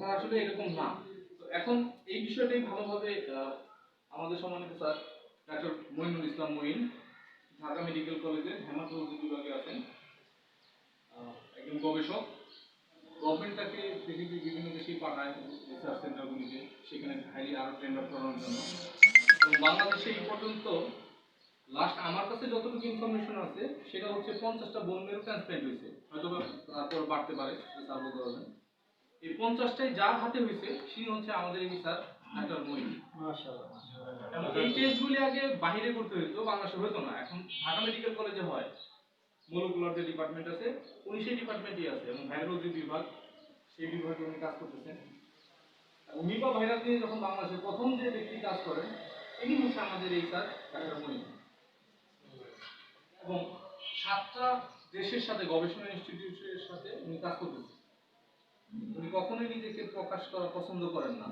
কথা আসলে এরকম না। তো এখন এই বিষয়টাই ভালোভাবে আমাদের সম্মানিত স্যার ডক্টর মঈনুল ইসলাম মঈন ঢাকা মেডিকেল কলেজের হেমাটোলজি বিভাগে আছেন, একজন গবেষক। গভর্নমেন্টটাকে পৃথিবীর বিভিন্ন দেশেই পাঠায় রিসার্চ সেন্টারগুলিতে, সেখানে হাইলি আরও ট্রেন্ড আপ করানোর জন্য। এবং বাংলাদেশে এই পর্যন্ত লাস্ট আমার কাছে যতটুকু ইনফরমেশন আছে সেটা হচ্ছে 50টা বোন মেরু ট্রান্সপ্ল্যান্ট হয়েছে, হয়তো তারপর বাড়তে পারে, স্যার বলতে পারবেন। এই 50টাই যার হাতে হয়েছে সে হচ্ছে আমাদের এই স্যার ডাক্তার মঈন। মাশাআল্লাহ। এই টেস্টগুলি আগে বাইরে করতে হতো, বাংলাদেশে হতো না, এখন ঢাকা মেডিকেল কলেজে হয়। মলিকুলার যে ডিপার্টমেন্ট আছে উনি সেই ডিপার্টমেন্টই আছে, এবং ভাইরোলজি বিভাগ সেই বিভাগে উনি কাজ করতেছেন। এবং নিপা ভাইরাস নিয়ে যখন বাংলাদেশে প্রথম যে ব্যক্তি কাজ করেন ইনি হচ্ছে আমাদের এই স্যার ডাক্তার মঈন। এবং 7টা দেশের সাথে গবেষণা ইনস্টিটিউটের সাথে উনি কাজ করতেছেন। উনি কখনোই নিজেকে প্রকাশ করা পছন্দ করেন না,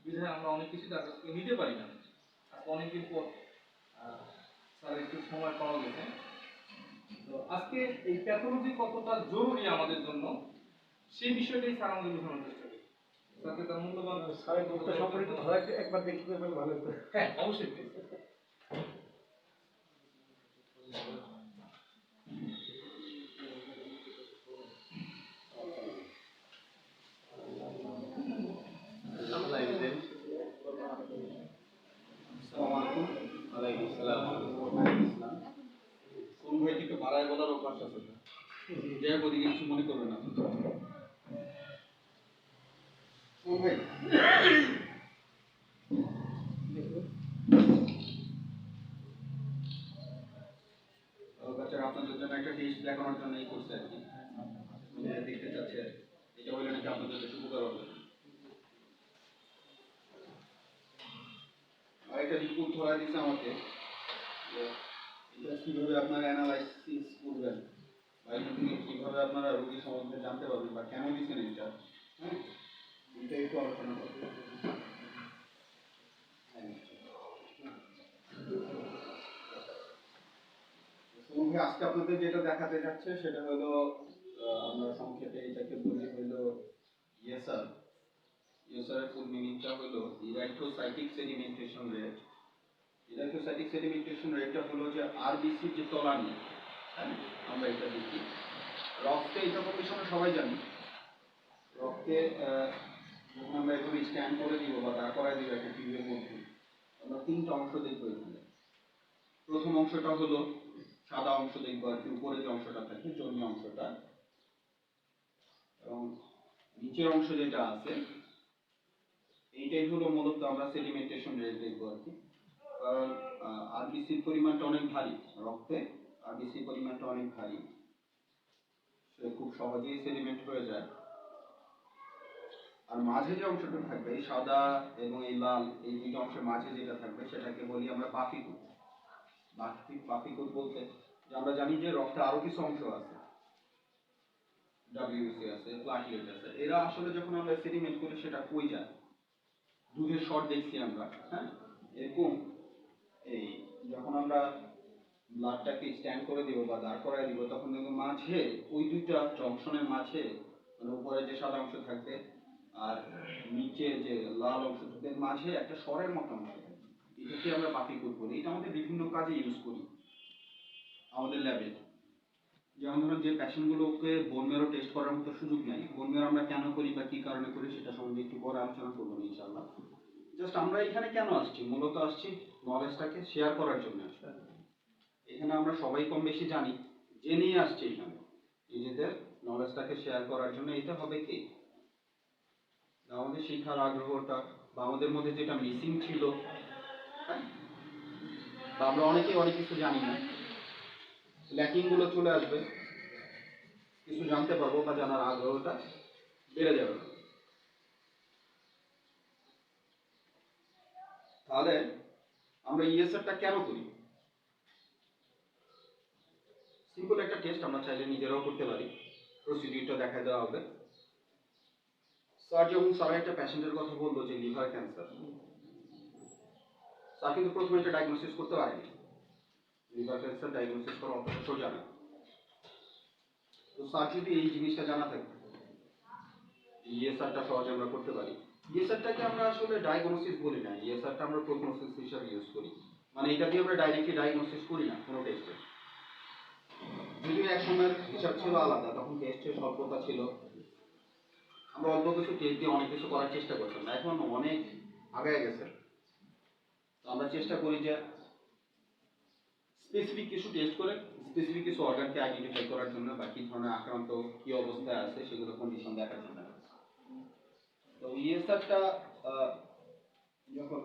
বিধায় আমরা অনেক কিছু তার কাছ থেকে নিতে পারি না। অনেকদিন পর স্যার একটু সময় পাওয়া গেছে। তো আজকে এই প্যাথোলজি কতটা জরুরি আমাদের জন্য সেই বিষয়টাই স্যার আমাদের বোঝানোর চেষ্টা করি। স্যারকে তার মূল্যবান স্যারের বক্তব্য সম্পর্কে একবার দেখতে পেলে ভালো হতো। হ্যাঁ, অবশ্যই। কোন ভাইটি একটু বাড়ায় বলার অভ্যাস আছে, যাই বলি কিছু মনে করবে না। কোন ভাই বাচ্চারা আপনাদের জন্য একটা টেস্ট দেখানোর জন্য এই করছে আর কি, দেখতে চাচ্ছে এটা হলে নাকি আপনাদের বেশ উপকার হবে। আর একটা রিপোর্ট ধরা দিচ্ছে আমাকে, এটা কিভাবে আপনারা অ্যানালাইসিস করবেন বা এটা থেকে কিভাবে আপনারা রোগী সম্বন্ধে জানতে পারবেন বা কেন দিচ্ছেন এটা, হ্যাঁ এটা একটু আলোচনা করবেন। আজকে আপনাদের যেটা দেখাতে যাচ্ছে সেটা হলো, আমরা সংক্ষেপে এটাকে বলি হলো ইয়েসার। ইয়েসারের ফুল মিনিংটা হলো ইরাইথ্রোসাইটিক সেডিমেন্টেশন রেট। ইরাইথ্রোসাইটিক সেডিমেন্টেশন রেটটা হলো যে আরবিসি যে তলানি, হ্যাঁ আমরা এটা দেখি রক্তে, এটা কমবেশি আমরা সবাই জানি। রক্তে যখন আমরা এভাবে স্ক্যান করে দিব বা দাঁড় করাই দিব একটা টিউবের মধ্যে, আমরা 3টা অংশ দেখবো এখানে। প্রথম অংশটা হলো সাদা অংশ দেখবো আর কি, উপরে যে অংশটা থাকে জমি অংশটা, এবং নিচের অংশ যেটা আছে এইটাই হলো মূলত আমরা সেডিমেন্টেশন রেট দেখবো আর কি। কারণ আরবিসির পরিমাণটা অনেক ভারী, রক্তে আরবিসির পরিমাণটা অনেক ভারী, সে খুব সহজেই সেডিমেন্ট হয়ে যায়। আর মাঝে যে অংশটা থাকবে এই সাদা এবং এই লাল, এই দুইটা অংশের মাঝে যেটা থাকবে সেটাকে বলি আমরা বাফিকুট। বাফিকুট বলতে যে আমরা জানি যে রক্তে আরো কিছু অংশ আছে, ডব্লিউসি আছে, প্লাটিলেট আছে, এরা আসলে যখন আমরা সেডিমেন্ট করি সেটা কই যায়, দুধের শট দেখছি আমরা, হ্যাঁ এরকম। এই যখন আমরা ব্লাডটাকে স্ট্যান্ড করে দিব বা দাঁড় করায় দিব তখন দেখবো মাঝে ওই দুইটা জংশনের মাঝে, মানে উপরে যে সাদা অংশ থাকবে আর নিচে যে লাল অংশ থাকবে মাঝে একটা স্বরের মতো অংশ থাকবে, এটাকে আমরা বাফিকুট বলি। এটা আমাদের বিভিন্ন কাজে ইউজ করি আমাদের ল্যাবে। যেমন ধরুন যে প্যাশেন্টগুলোকে বোন ম্যারো টেস্ট করার মতো সুযোগ নেই, বোন ম্যারো আমরা কেন করি বা কি কারণে করি সেটা সম্বন্ধে একটু পরে আলোচনা করবো ইনশাআল্লাহ। জাস্ট আমরা এখানে কেন আসছি, মূলত আসছি নলেজটাকে শেয়ার করার জন্য। এখানে আমরা সবাই কম বেশি জানি, জেনেই আসছি এখানে নিজেদের নলেজটাকে শেয়ার করার জন্য। এটা হবে কি আমাদের শিক্ষার আগ্রহটা বা আমাদের মধ্যে যেটা মিসিং ছিল, হ্যাঁ বা আমরা অনেকেই অনেক কিছু জানি না, ল্যাকিং গুলো চলে আসবে, কিছু জানতে পারবো বা জানার আগ্রহটা বেড়ে যাবে। তাহলে আমরা ইএসআরটা কেন করি? সিম্পল একটা টেস্ট, আমরা চাইলে নিজেরাও করতে পারি, প্রসিডিউরটা দেখা দেওয়া হবে। স্যার যখন স্যার একটা প্যাশেন্টের কথা বললো যে লিভার ক্যান্সার, স্যার কিন্তু প্রথমে এটা ডায়াগনোসিস করতে পারেনি, লিভার ক্যান্সার ডায়াগনোসিস করা অতটা সোজা না। তো স্যার যদি এই জিনিসটা জানা থাকে ইএসআরটা সহজে আমরা করতে পারি। ইএসআরটাকে আমরা আসলে ডায়াগনোসিস বলি না, ইএসআরটা আমরা প্রগনোসিস হিসাবে ইউজ করি। মানে এটা দিয়ে আমরা ডাইরেক্টলি ডায়াগনোসিস করি না কোনো টেস্টে। যদিও এক সময়ের হিসাব ছিল আলাদা, তখন টেস্টের স্বল্পতা ছিল, আমরা অল্প কিছু টেস্ট দিয়ে অনেক কিছু করার চেষ্টা করতাম, এখন অনেক আগায় গেছে। তো আমরা চেষ্টা করি যে স্পেসিফিক কিছু টেস্ট করে স্পেসিফিক কিছু অর্গানকে আইডেন্টিফাই করার জন্য বা কি ধরনের আক্রান্ত কি অবস্থায় আছে সেগুলো কন্ডিশন দেখার জন্য। তো ইএসআরটা যখন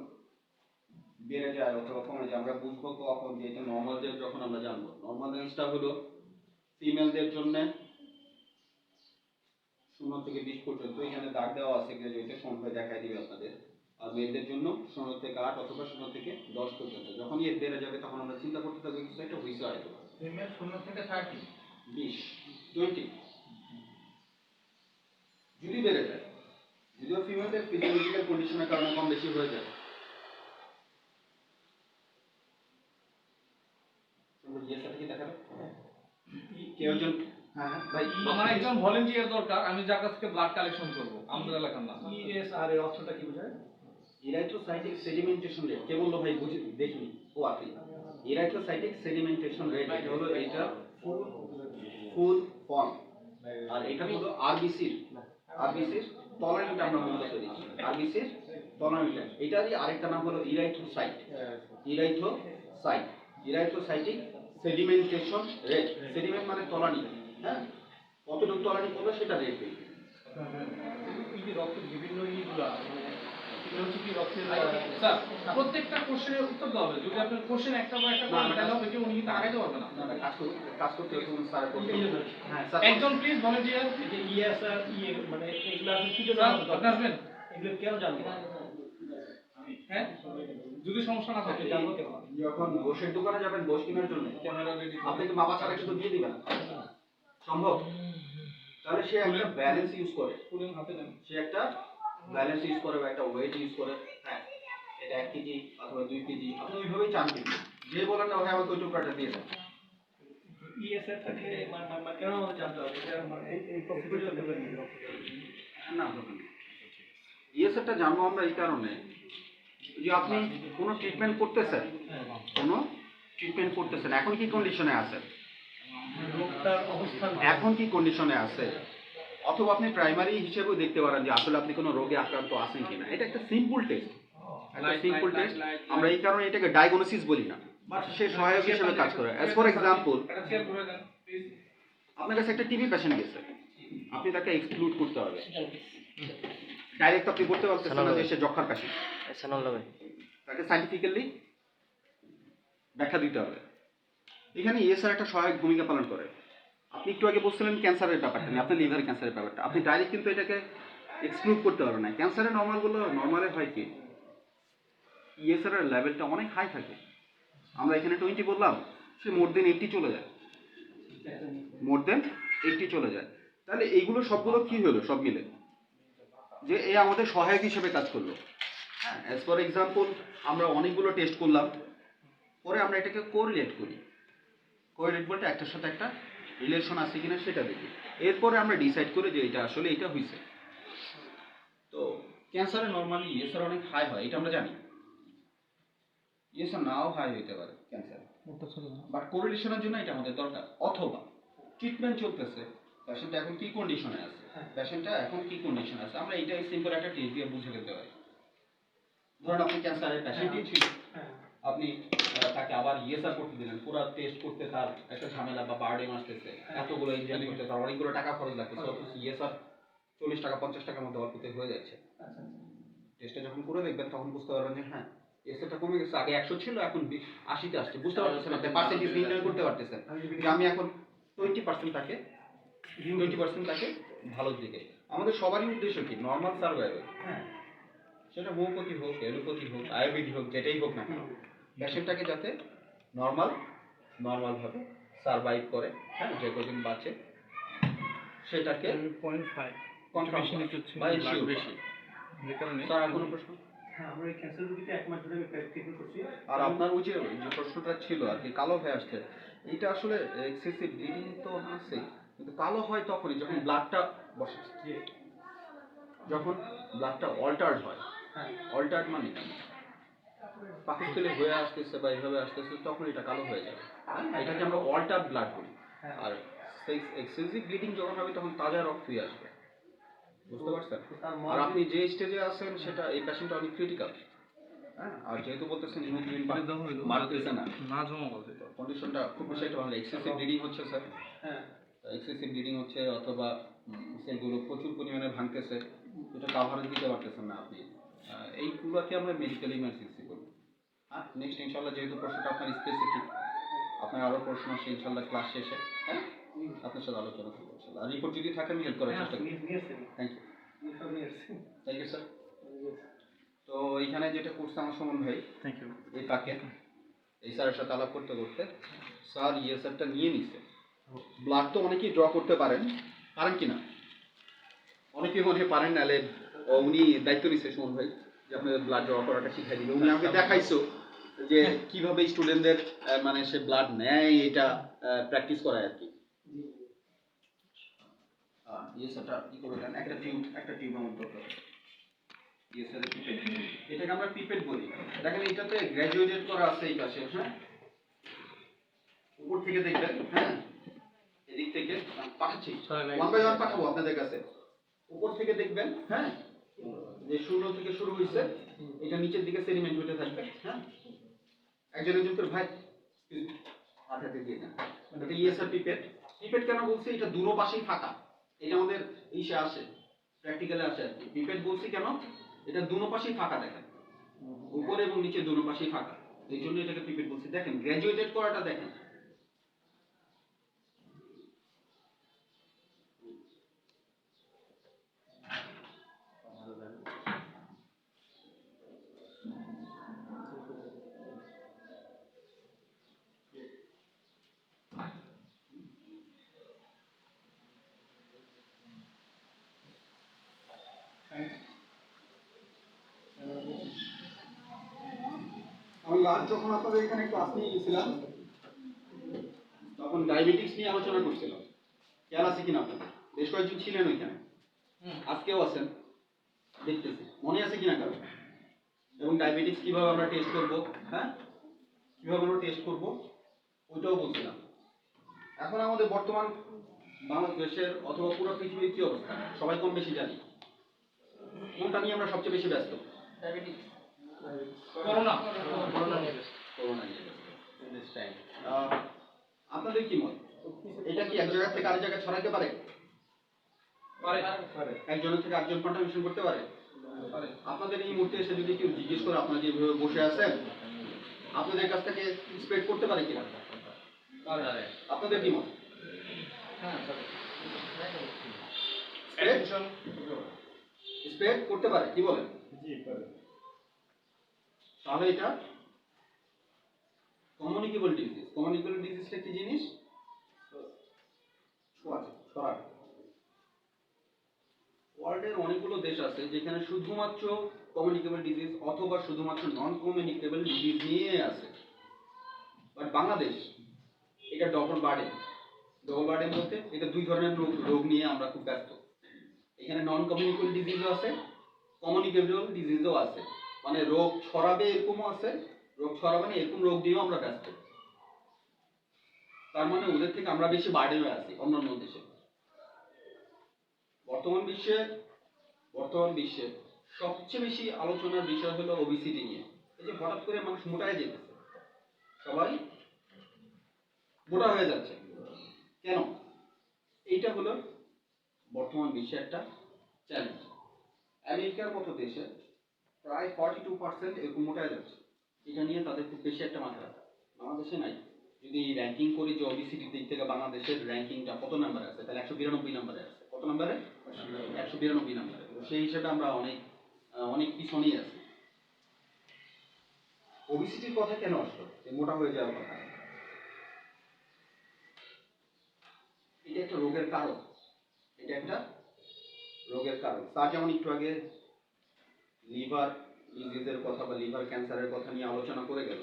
বেড়ে যায় অথবা কমে যায় আমরা বুঝবো কখন যে এটা নর্মালদের, যখন আমরা জানবো নর্মাল রেঞ্জটা হলো ফিমেলদের জন্য 0 থেকে 20 পর্যন্ত, এখানে দাগ দেওয়া আছে গ্রাজুয়েটে সংখ্যায় দেখাই দিবে আপনাদের। আর মেয়েদের জন্য 0 থেকে 8 অথবা 0 থেকে 10 পর্যন্ত। যখন এর বেড়ে যাবে তখন আমরা চিন্তা করতে থাকবো কিছু একটা হয়েছে হয়তো। ফিমেল 0 থেকে 30 20 20 যদি বেড়ে যায়, যদিও ফিমেলদের ফিজিওলজিক্যাল কন্ডিশনের কারণে কম বেশি হয়ে যায়। কেউ একজন, হ্যাঁ ভাই, আমার একজন ভলেন্টিয়ার দরকার, আমি যার কাছ থেকে ব্লাড কালেকশন করব আমাদের এলাকার না। ইএসআর এর অর্থটা কি বোঝায়? ইরাইথ্রোসাইটিক সেডিমেন্টেশন রেট কে বললো ভাই? বুঝি দেখিনি। ও আপনি ইরাইথ্রোসাইটিক সেডিমেন্টেশন রেট, এটা হলো এটা ফুল ফর্ম, আর এটা হলো আরবিসির টলারেন্ট আমরা মূলত দিচ্ছি, আরবিসির টলারেন্ট। এটারই আরেকটা নাম হলো ইরাইথ্রোসাইট, ইরাইথ্রোসাইটিক সেডিমেন্টেশন রেট। সেডিমেন্ট মানে তলানি, হ্যাঁ, কতটুকু তলানি করবে সেটা রেট দিই। এই যে রক্তের বিভিন্ন ইগুলা এটা হচ্ছে কি রক্তের স্যার প্রত্যেকটা কোশ্চেনের উত্তর দেওয়া হবে। যদি আপনার কোশ্চেন একটা বা একটা করেন তাহলে হবে কি উনি কিন্তু আগাইতে পারবে না। না কাজ করতে হবে স্যার করতে। হ্যাঁ স্যার, একজন প্লিজ ভলেন্টিয়ার। এই যে ইএসআর মানে এগুলা কি জন্য আপনি আসবেন? এগুলো কেন জানবো? হ্যাঁ, যদি সমস্যা না থাকে জানবো কেন? যখন গোশের দোকানে যাবেন গোশ কেনার জন্য, ক্যামেরা রেডি। আপনি কি মাপা ছাড়া কিছু দিয়ে দিবেন? সম্ভব? তাহলে সে একটা ব্যালেন্স ইউজ করে, পুরো হাতে নেন। সে একটা ব্যালেন্স ইউজ করে বা একটা ওয়েট ইউজ করে। হ্যাঁ, এটা 1 কেজি অথবা 2 কেজি, আপনি ওইভাবেই চান কিন্তু। যে বলেন না ভাই আমাকে ওই টুকরাটা দিয়ে দেন, ইএসআর থাকলে মানে কেন আমাদের জানতে হবে? এটা মানে এই প্রক্রিয়া জানতে পারি না ধরুন ইএসআরটা জানবো আমরা এই কারণে যে আপনি কোনো ট্রিটমেন্ট করতেছেন, এখন কি কন্ডিশনে আছেন, রোগটার অবস্থান এখন কি কন্ডিশনে আছে, অথবা আপনি প্রাইমারি হিসেবেও দেখতে পারেন যে আসলে আপনি কোনো রোগে আক্রান্ত আছেন কিনা। এটা একটা সিম্পল টেস্ট, আমরা এই কারণে এটাকে ডায়াগনোসিস বলি না, বাট সে সহায়ক হিসেবে কাজ করে। অ্যাজ ফর এক্সাম্পল, এটা শেয়ার করে দেন প্লিজ। আপনার কাছে একটা টিবি পেশেন্ট গেছে, আপনি তাকে এক্সক্লুড করতে হবে। ডাইরেক্ট আপনি বলতে পারতেছেন না যে সে যক্ষার পেশেন্ট, তাকে সাইন্টিফিক্যালি ব্যাখ্যা দিতে হবে। এখানে ইএসআর একটা সহায়ক ভূমিকা পালন করে। আপনি একটু আগে বলছিলেন ক্যান্সারের ব্যাপারটা নিয়ে, আপনার লিভার ক্যান্সারের ব্যাপারটা আপনি ডাইরেক্ট কিন্তু এটাকে এক্সক্লুড করতে পারবেন না। ক্যান্সারের নর্মালে হয় কি, ইএসআর এর লেভেলটা অনেক হাই থাকে। আমরা এখানে 20 বললাম, সে মোর দেন 80 চলে যায়। তাহলে এইগুলো সবগুলো কি হলো, সব মিলে যে এ আমাদের সহায়ক হিসেবে কাজ করলো। হ্যাঁ, অ্যাজ ফর এক্সাম্পল আমরা অনেকগুলো টেস্ট করলাম, পরে আমরা এটাকে কোরিলেট করি। কোরিলেট বলতে একটার সাথে একটা রিলেশন আছে কিনা সেটা দেখি, এরপরে আমরা ডিসাইড করি যে এটা আসলে এটা হয়েছে। তো ক্যান্সারে নর্মালি ইএসআর অনেক হাই হয়, এটা আমরা জানি। ইএসআর নাও হাই হইতে পারে ক্যান্সার, বাট কোরিলেশনের জন্য এটা আমাদের দরকার। অথবা ট্রিটমেন্ট চলতেছে, পেশেন্ট এখন কি কন্ডিশনে আছে, আমরা এইটাই সিম্পল একটা টেস্ট দিয়ে বুঝে ফেলতে পারি। ধরুন আপনি ক্যান্সারের পেশেন্টই ছিল, আপনি তাকে আবার ইএসআর করতে দিলেন, পুরো টেস্ট করতে তার একটা ঝামেলা বা বার্ডেন আসতেছে, এতগুলো ইঞ্জেকশন করতে তার অনেকগুলো টাকা খরচ লাগতেছে, অথচ ইএসআর 40 টাকা 50 টাকার মধ্যে অল্পতে হয়ে যাচ্ছে। টেস্টটা যখন করে দেখবেন তখন বুঝতে পারবেন যে হ্যাঁ ইএসআরটা কমে গেছে, আগে 100 ছিল এখন 80-তে আসছে। বুঝতে পারতেছেন, আপনি পার্সেন্টেজ নির্ণয় করতে পারতেছেন যে আমি এখন 20% তাকে ভালোর দিকে। আমাদের সবারই উদ্দেশ্য কি, নর্মাল সার্ভাইভাল। হ্যাঁ, সেটা হোমিওপ্যাথি হোক, এলোপ্যাথি হোক, আয়ুর্বেদিক হোক, যেটাই হোক না কেন, পেশেন্টটাকে যাতে নর্মালভাবে সার্ভাইভ করে, হ্যাঁ, যে কদিন বাঁচে সেটাকে 0.5 কন্ট্রিবিউশন বা ইনশিওর বেশি। যে কারণে স্যার আর কোনো প্রশ্ন? হ্যাঁ, আমরা এই ক্যান্সার রোগীতে 1 মাস ধরে ট্রিটমেন্ট করছি। আর আপনার ওই যে প্রশ্নটা ছিল আর কি, কালো হয়ে আসছে, এটা আসলে এক্সেসিভ ব্লিডিং তো আছে, কিন্তু কালো হয় তখনই যখন ব্লাডটা বসে। যখন ব্লাডটা অল্টার্ড হয়, হ্যাঁ অল্টার্ড মানে কি? পাকস্থলী হয়ে আসতেছে বা এইভাবে আসতেছে, তখন এটা কালো হয়ে যাবে। এটাকে আমরা অল্টার্ড ব্লাড বলি। হ্যাঁ। আর এক্সেসিভ ব্লিডিং যখন হবে তখন তাজা রক্ত ফিরে আসবে। বুঝতে পারছেন? তার আর আপনি যে স্টেজে আছেন সেটা এই পেশেন্টটা অনেক ক্রিটিক্যাল। হ্যাঁ, আর যেহেতু বলতেছেন হিমোগ্লোবিন বাড়তেছে না, না জমা বলতে কন্ডিশনটা খুব বেশি একটা ভালো। এক্সেসিভ ব্লিডিং হচ্ছে স্যার, হ্যাঁ এক্সেসিভ ব্লিডিং হচ্ছে, অথবা সেলগুলো প্রচুর পরিমাণে ভাঙতেছে, এটা কাভারেজ দিতে পারতেছেন না আপনি। এইগুলোকে আমরা মেডিকেল ইমার্জেন্সি বলি। হ্যাঁ, নেক্সট ইনশাল্লাহ যেহেতু প্রশ্নটা আপনার স্পেসিফিক, আপনার আরও প্রশ্ন আসছে ইনশাল্লাহ ক্লাস শেষে, হ্যাঁ আপনার সাথে আলোচনা করবো ইনশাল্লাহ। আর রিপোর্ট যদি থাকে আমি হেল্প করার চেষ্টা করি। Thank you, thank you sir. তো এইখানে যেটা করছে আমার সুমন ভাই, থ্যাংক ইউ। এই তাকে এই স্যারের সাথে আলাপ করতে করতে স্যার স্যারটা নিয়ে নিছে। ব্লাড তো অনেকেই ড্র করতে পারেন, পারেন কি না? অনেকেই মনে হয় পারেন, নাহলে উনি দায়িত্ব নিচ্ছে সুমন ভাই যে আপনাদের ব্লাড ড্র করাটা শিখাই দিবে। উনি আমাকে দেখাইছো যে কিভাবে স্টুডেন্টদের মানে সে ব্লাড নেয়, এটা প্র্যাকটিস করায় আর কি। স্যারটা কি করে দেন, একটা টিউব আমার দরকার। স্যার পিপেট, এটাকে আমরা পিপেট বলি। দেখেন এটাতে গ্র্যাজুয়েটেড করা আছে এই পাশে, হ্যাঁ উপর থেকে দেখবেন, হ্যাঁ এদিক থেকে পাঠাচ্ছি, 1 বাই 1 পাঠাবো আপনাদের কাছে। উপর থেকে দেখবেন, হ্যাঁ যে 0 থেকে শুরু হয়েছে, এটা নিচের দিকে সেডিমেন্ট হতে থাকবে। হ্যাঁ, একজন একজন করে ভাই হাতে দিয়ে দেন। এটা স্যার পিপেট। পিপেট কেন বলছি? এটা দুনো পাশেই ফাঁকা। এটা আমাদের ইসে আসে, প্র্যাকটিক্যালে আসে আর কি। পিপেট বলছি কেন? এটা দুনো পাশেই ফাঁকা, দেখেন উপরে এবং নিচে দুনো পাশেই ফাঁকা, এই জন্য এটাকে পিপেট বলছি। দেখেন গ্র্যাজুয়েটেড করাটা দেখেন, আমি লাস্ট যখন আপনাদের এখানে ক্লাস নিয়ে গেছিলাম তখন ডায়াবেটিক্স নিয়ে আলোচনা করছিলাম, খেয়াল আছে কিনা আপনাদের? বেশ কয়েকজন ছিলেন ওইখানে, আজকেও আছেন দেখতেছি, মনে আছে কিনা কারো? এবং ডায়াবেটিক্স কিভাবে আমরা টেস্ট করব, হ্যাঁ কিভাবে আমরা টেস্ট করব ওইটাও বলছিলাম। এখন আমাদের বর্তমান বাংলাদেশের অথবা পুরো পৃথিবীর কি অবস্থা সবাই কম বেশি জানি। কোনটা নিয়ে আমরা সবচেয়ে বেশি ব্যস্ত? ডায়াবেটিক্স, করোনা করোনা নিয়ে ব্যস্ত। আপনাদের কি মত? এটা কি এক জায়গা থেকে আরেক জায়গায় ছড়াইতে পারে? পারে। একজনের থেকে আরেকজন কন্টামিনেশন করতে পারে? আপনাদের এই মুহূর্তে এসে যদি কেউ জিজ্ঞেস করে আপনারা যেভাবে বসে আছেন আপনাদের কাছ থেকে স্প্রেড করতে পারে কিনা? আপনাদের কি মত? স্প্রেড করতে পারে, কি বলেন? তাহলে এটা কমিউনিকেবল ডিজিজ। কমিউনিকেবল ডিজিজটা কি জিনিস? ছড়াবে। ওয়ার্ল্ডের অনেকগুলো দেশ আছে যেখানে শুধুমাত্র কমিউনিকেবল ডিজিজ অথবা শুধুমাত্র নন কমিউনিকেবল ডিজিজ নিয়ে আছে। বাট বাংলাদেশ এটা ডবল বার্ডেন। ডবল বার্ডেন বলতে এটা দুই ধরনের রোগ নিয়ে আমরা খুব ব্যস্ত। এখানে নন কমিউনিকেবল ডিজিজও আছে, কমিউনিকেবল ডিজিজও আছে। মানে রোগ ছড়াবে এরকমও আছে, রোগ ছড়াবে না এরকম রোগ দিয়েও আমরা ব্যস্ত। তার মানে ওদের থেকে আমরা বেশি বার্ডেন হয়ে আছি অন্যান্য দেশে। বর্তমান বিশ্বে সবচেয়ে বেশি আলোচনার বিষয় হলো ওবিসিটি নিয়ে। এই যে হঠাৎ করে মানুষ মোটায় যেতেছে, সবাই মোটা হয়ে যাচ্ছে কেন? এইটা হলো বর্তমান বিশ্বে একটা চ্যালেঞ্জ। আমেরিকার মতো দেশে প্রায় 42% এরকম মোটায় যাচ্ছে। এটা নিয়ে তাদের খুব বেশি একটা মাথা ব্যথা। বাংলাদেশে নাই। যদি র্যাঙ্কিং করি যে ওবিসিটির দিক থেকে বাংলাদেশের র্যাঙ্কিংটা কত নাম্বারে আছে, তাহলে 192 নম্বরে আছে। কত নম্বরে? 192 নম্বরে। সেই হিসেবে আমরা অনেক পিছনেই আছি। ওবিসিটির কথা কেন আসলো? মোটা হয়ে যাওয়ার কথা। এটা একটা রোগের কারণ। তার যেমন একটু আগে লিভার ডিজিজের কথা বা লিভার ক্যান্সারের কথা নিয়ে আলোচনা করে গেল,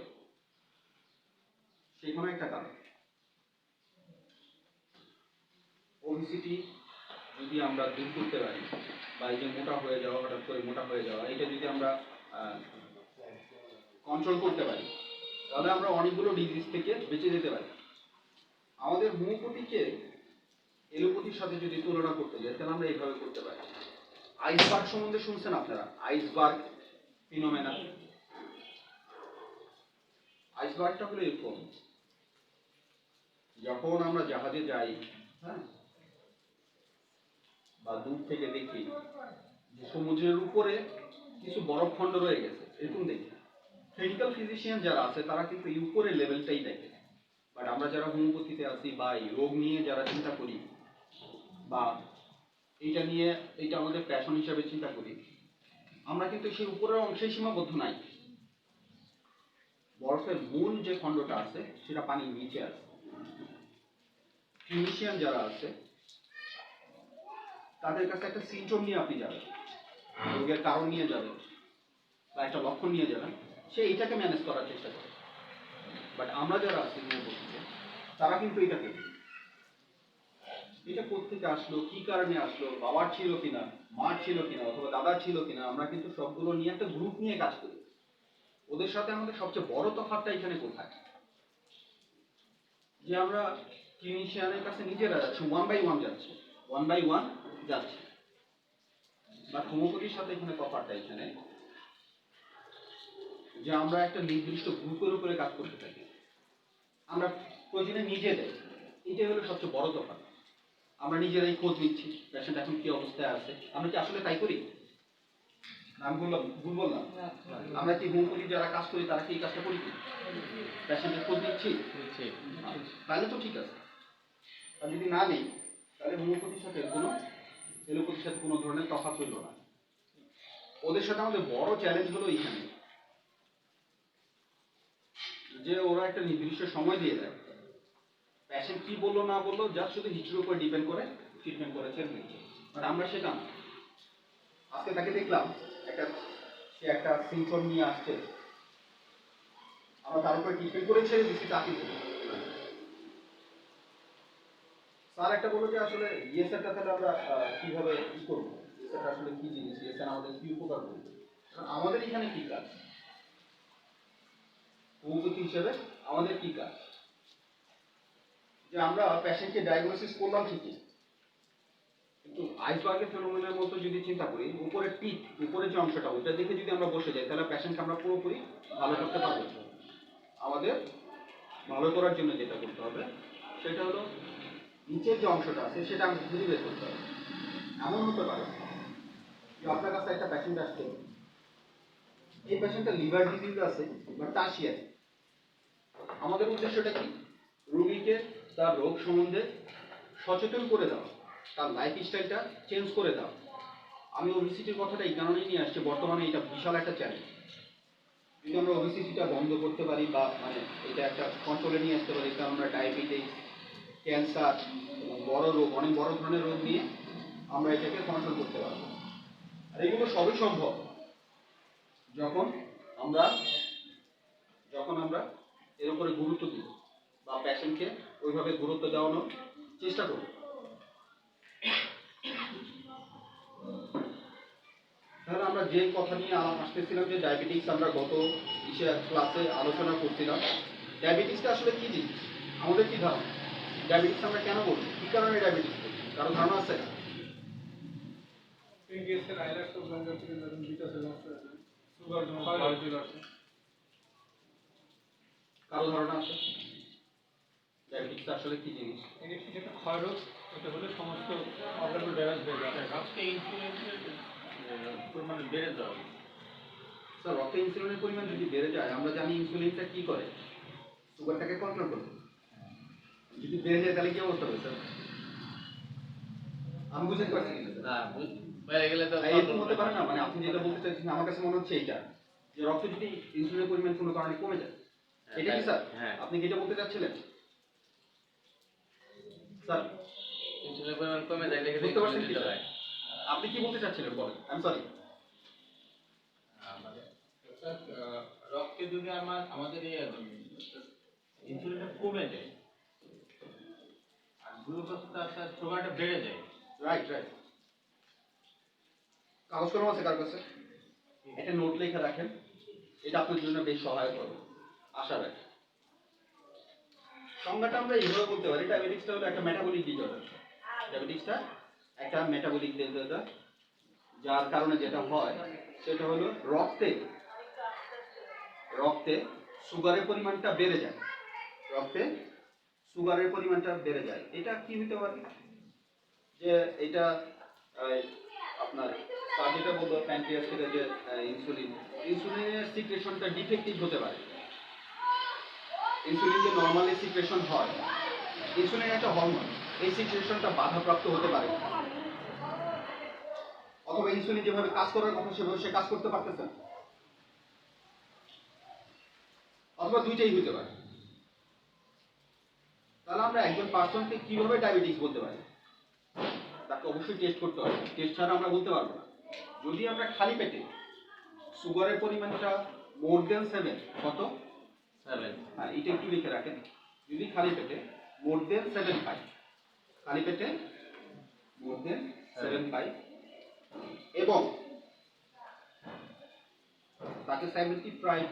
সেখানে একটা কারণ। ওবিসিটি যদি আমরা দূর করতে পারি বা এই যে মোটা হয়ে যাওয়া, হঠাৎ করে মোটা হয়ে যাওয়া, এটা যদি আমরা কন্ট্রোল করতে পারি তাহলে আমরা অনেকগুলো ডিজিজ থেকে বেঁচে যেতে পারি। আমাদের হোমিওপ্যাথিকে এলোপ্যাথির সাথে যদি তুলনা করতে যাই তাহলে আমরা এইভাবে করতে পারি। আইসবার্গ সম্বন্ধে শুনছেন আপনারা? আইসবার্গ ফিনোমেনা। আইসবার্গটা হলো এরকম, যখন আমরা জাহাজে যাই, হ্যাঁ, বা দূর থেকে দেখি যে সমুদ্রের উপরে কিছু বরফ খণ্ড রয়ে গেছে, এরকম দেখি। ক্লিনিক্যাল ফিজিশিয়ান যারা আছে তারা কিন্তু এই উপরের লেভেলটাই দেখে, বাট আমরা যারা হোমিওপ্যাথিতে আছি বা এই রোগ নিয়ে যারা চিন্তা করি বা এইটা নিয়ে, এইটা আমাদের প্যাশন হিসাবে চিন্তা করি, আমরা কিন্তু সেই উপরের অংশে সীমাবদ্ধ নাই। বরফের মূল যে খণ্ডটা আছে সেটা পানির নিচে আছে। ক্লিনিশিয়ান যারা আছে তাদের কাছে একটা সিমটম নিয়ে আপনি যাবেন, রোগের কারণ নিয়ে যাবেন বা একটা লক্ষণ নিয়ে যাবেন, সে এইটাকে ম্যানেজ করার চেষ্টা করে। বাট আমরা যারা আছি হোমিওপ্যাথিতে তারা কিন্তু এটা করি, এটা কোত্থেকে আসলো, কি কারণে আসলো, বাবার ছিল কিনা, মার ছিল কিনা, অথবা দাদার ছিল কিনা, আমরা কিন্তু সবগুলো নিয়ে একটা গ্রুপ নিয়ে কাজ করি। ওদের সাথে আমাদের সবচেয়ে বড় তফাৎটা এখানে কোথায়, যে আমরা ক্লিনিশিয়ানের কাছে নিজেরা যাচ্ছি, ওয়ান বাই ওয়ান যাচ্ছি। বা হোমিওপ্যাথির সাথে এখানে তফাৎটা এখানে যে আমরা একটা নির্দিষ্ট গ্রুপের উপরে কাজ করতে থাকি, আমরা প্রয়োজনে নিজে যাই, এটাই হলো সবচেয়ে বড় তফাৎ। আমরা নিজেরাই খোঁজ নিচ্ছি পেশেন্ট এখন কি অবস্থায় আছে। আমরা কি আসলে তাই করি? আমি ভুল বললাম? আমরা কি হোমিওপ্যাথি যারা কাজ করি তারা কি এই কাজটা করি? পেশেন্টের খোঁজ নিচ্ছি, তাহলে তো ঠিক আছে। আর যদি না নেই তাহলে হোমিওপ্যাথির সাথে এলোপ্যাথির সাথে কোনো ধরনের তফাৎ হইল না। ওদের সাথে আমাদের বড় চ্যালেঞ্জ হলো এইখানে যে ওরা একটা নির্দিষ্ট সময় দিয়ে দেয়, পেশেন্ট কি বললো না বললো জাস্ট শুধু হিস্ট্রির উপর ডিপেন্ড করে ট্রিটমেন্ট করে ছেড়ে দিচ্ছে। বাট আমরা সেটা না। আজকে তাকে দেখলাম সে একটা সিমটম নিয়ে আসছে, আমরা তার উপরে ট্রিটমেন্ট করে ছেড়ে দিচ্ছি তাকে। স্যার একটা বললো যে আসলে ইএসআরটা তাহলে আমরা কিভাবে কি করবো, ইএসআরটা আসলে কি জিনিস, ইএসআর আমাদের কি উপকার করবে। আমাদের এখানে কি কাজ হোমিওপ্যাথি হিসেবে, আমাদের কি কাজ, যে আমরা পেশেন্টকে ডায়াগনোসিস করলাম ঠিকই, কিন্তু আইসবার্গের ফেনোমেনার মতো যদি চিন্তা করি, উপরের পিঠ, উপরের যে অংশটা ওটা দেখে যদি আমরা বসে যাই তাহলে পেশেন্টকে আমরা পুরোপুরি ভালো করতে পারবো। আমাদের ভালো করার জন্য যেটা করতে হবে সেটা হলো নিচের যে অংশটা আছে সেটা আমি খুঁজে বের করতে হবে। এমন হতে পারে যে আপনার কাছে একটা পেশেন্ট আসছে, এই পেশেন্টের লিভার ডিজিজ আছে বা টার্সিয়ারি। আমাদের উদ্দেশ্যটা কি? রোগীকে তার রোগ সম্বন্ধে সচেতন করে দেওয়া, তার লাইফ স্টাইলটা চেঞ্জ করে দেওয়া। আমি ওবেসিটির কথাটা এই কারণেই নিয়ে আসছি, বর্তমানে এটা বিশাল একটা চ্যালেঞ্জ। যদি আমরা ওবেসিটিটা বন্ধ করতে পারি বা মানে এটা একটা কন্ট্রোলে নিয়ে আসতে পারি, তাহলে আমরা ডায়াবেটিস, ক্যান্সার এবং বড় রোগ, অনেক বড় ধরনের রোগ নিয়ে আমরা এটাকে কন্ট্রোল করতে পারবো। আর এগুলো সবই সম্ভব যখন আমরা এর উপরে গুরুত্ব দিব বা পেশেন্টকে ওইভাবে গুরুত্ব দেওয়ানোর চেষ্টা করব। তাহলে আমরা যে কথা নিয়ে আসতেছিলাম যে ডায়াবেটিস, আমরা গত ক্লাসে আলোচনা করছিলাম। ডায়াবেটিসটা আসলে কি জিনিস, আমাদের কি ধারণা? ডায়াবেটিস আমরা কেন বলি, কি কারণে ডায়াবেটিস বলি, কারো ধারণা আছে? কারো ধারণা আছে ডায়াবেটিসটা আসলে কি জিনিস? এটা ক্ষয় রোগ, এটা হলে সমস্ত অর্গানগুলো ড্যামেজ হয়ে যায়। রক্তে ইনসুলিনের পরিমাণ বেড়ে যাওয়া। স্যার, রক্তে ইনসুলিনের পরিমাণ যদি বেড়ে যায়, আমরা জানি ইনসুলিনটা কি করে, সুগারটাকে কন্ট্রোল করে। যদি বেড়ে যায় তাহলে কি অবস্থা হবে স্যার? আমি বুঝতে পারছি না স্যার। না, বেড়ে গেলে তো এরকম হতে পারে না, মানে আপনি যেটা বলতে চাইছেন আমার কাছে মনে হচ্ছে এইটা, যে রক্তে যদি ইনসুলিনের পরিমাণ কোনো কারণে কমে যায়, এটা কি স্যার? হ্যাঁ। আপনি কি এটা বলতে চাচ্ছিলেন স্যার? ইনসুলিনের পরিমাণ কমে যায় দেখে বুঝতে পারছেন কি দিতে স্যার? হয়। আপনি কি বলতে চাচ্ছিলেন বলেন, আই এম সরি। রক্তে যদি আমাদের ইনসুলিনটা কমে যায় আর গ্লুকোজটা সুগারটা বেড়ে যায়, রাইট রাইট। কাগজ কলম আছে কার কাছে? একটা নোট লিখে রাখেন, এটা আপনার জন্য বেশ সহায়ক হবে আশা রাখি। সংজ্ঞাটা আমরা এইভাবে বলতে পারি, ডায়াবেটিসটা হলো একটা মেটাবলিক ডিসঅর্ডার। ডায়াবেটিসটা একটা মেটাবলিক ডিসঅর্ডার, যার কারণে যেটা হয় সেটা হলো রক্তে সুগারের পরিমাণটা বেড়ে যায়। রক্তে সুগারের পরিমাণটা বেড়ে যায়। এটা কি হতে পারে? যে এটা আপনার স্যার যেটা বললো প্যানক্রিয়াস থেকে যে ইনসুলিনের সিক্রেশনটা ডিফেক্টিভ হতে পারে। ইনসুলিন যে নর্মালি সিক্রেশন হয়, ইনসুলিন একটা হরমোন, এই সিক্রেশনটা বাধাপ্রাপ্ত হতে পারে, অথবা ইনসুলিন যেভাবে কাজ করার কথা সেভাবে সে কাজ করতে পারতেছে না, অথবা দুইটাই হতে পারে। তাহলে আমরা একজন পার্সনকে কিভাবে ডায়াবেটিস বলতে পারি? তাকে অবশ্যই টেস্ট করতে হবে, টেস্ট ছাড়া আমরা বলতে পারবো না। যদি আমরা খালি পেটে সুগারের পরিমাণটা মোর দেন 7, কত? 7, হ্যাঁ, এটা একটু লিখে রাখেন। যদি খালি পেটে মোর দেন 7 পাই, খালি পেটে মোর দেন 7 পাই, এবং তাকে 75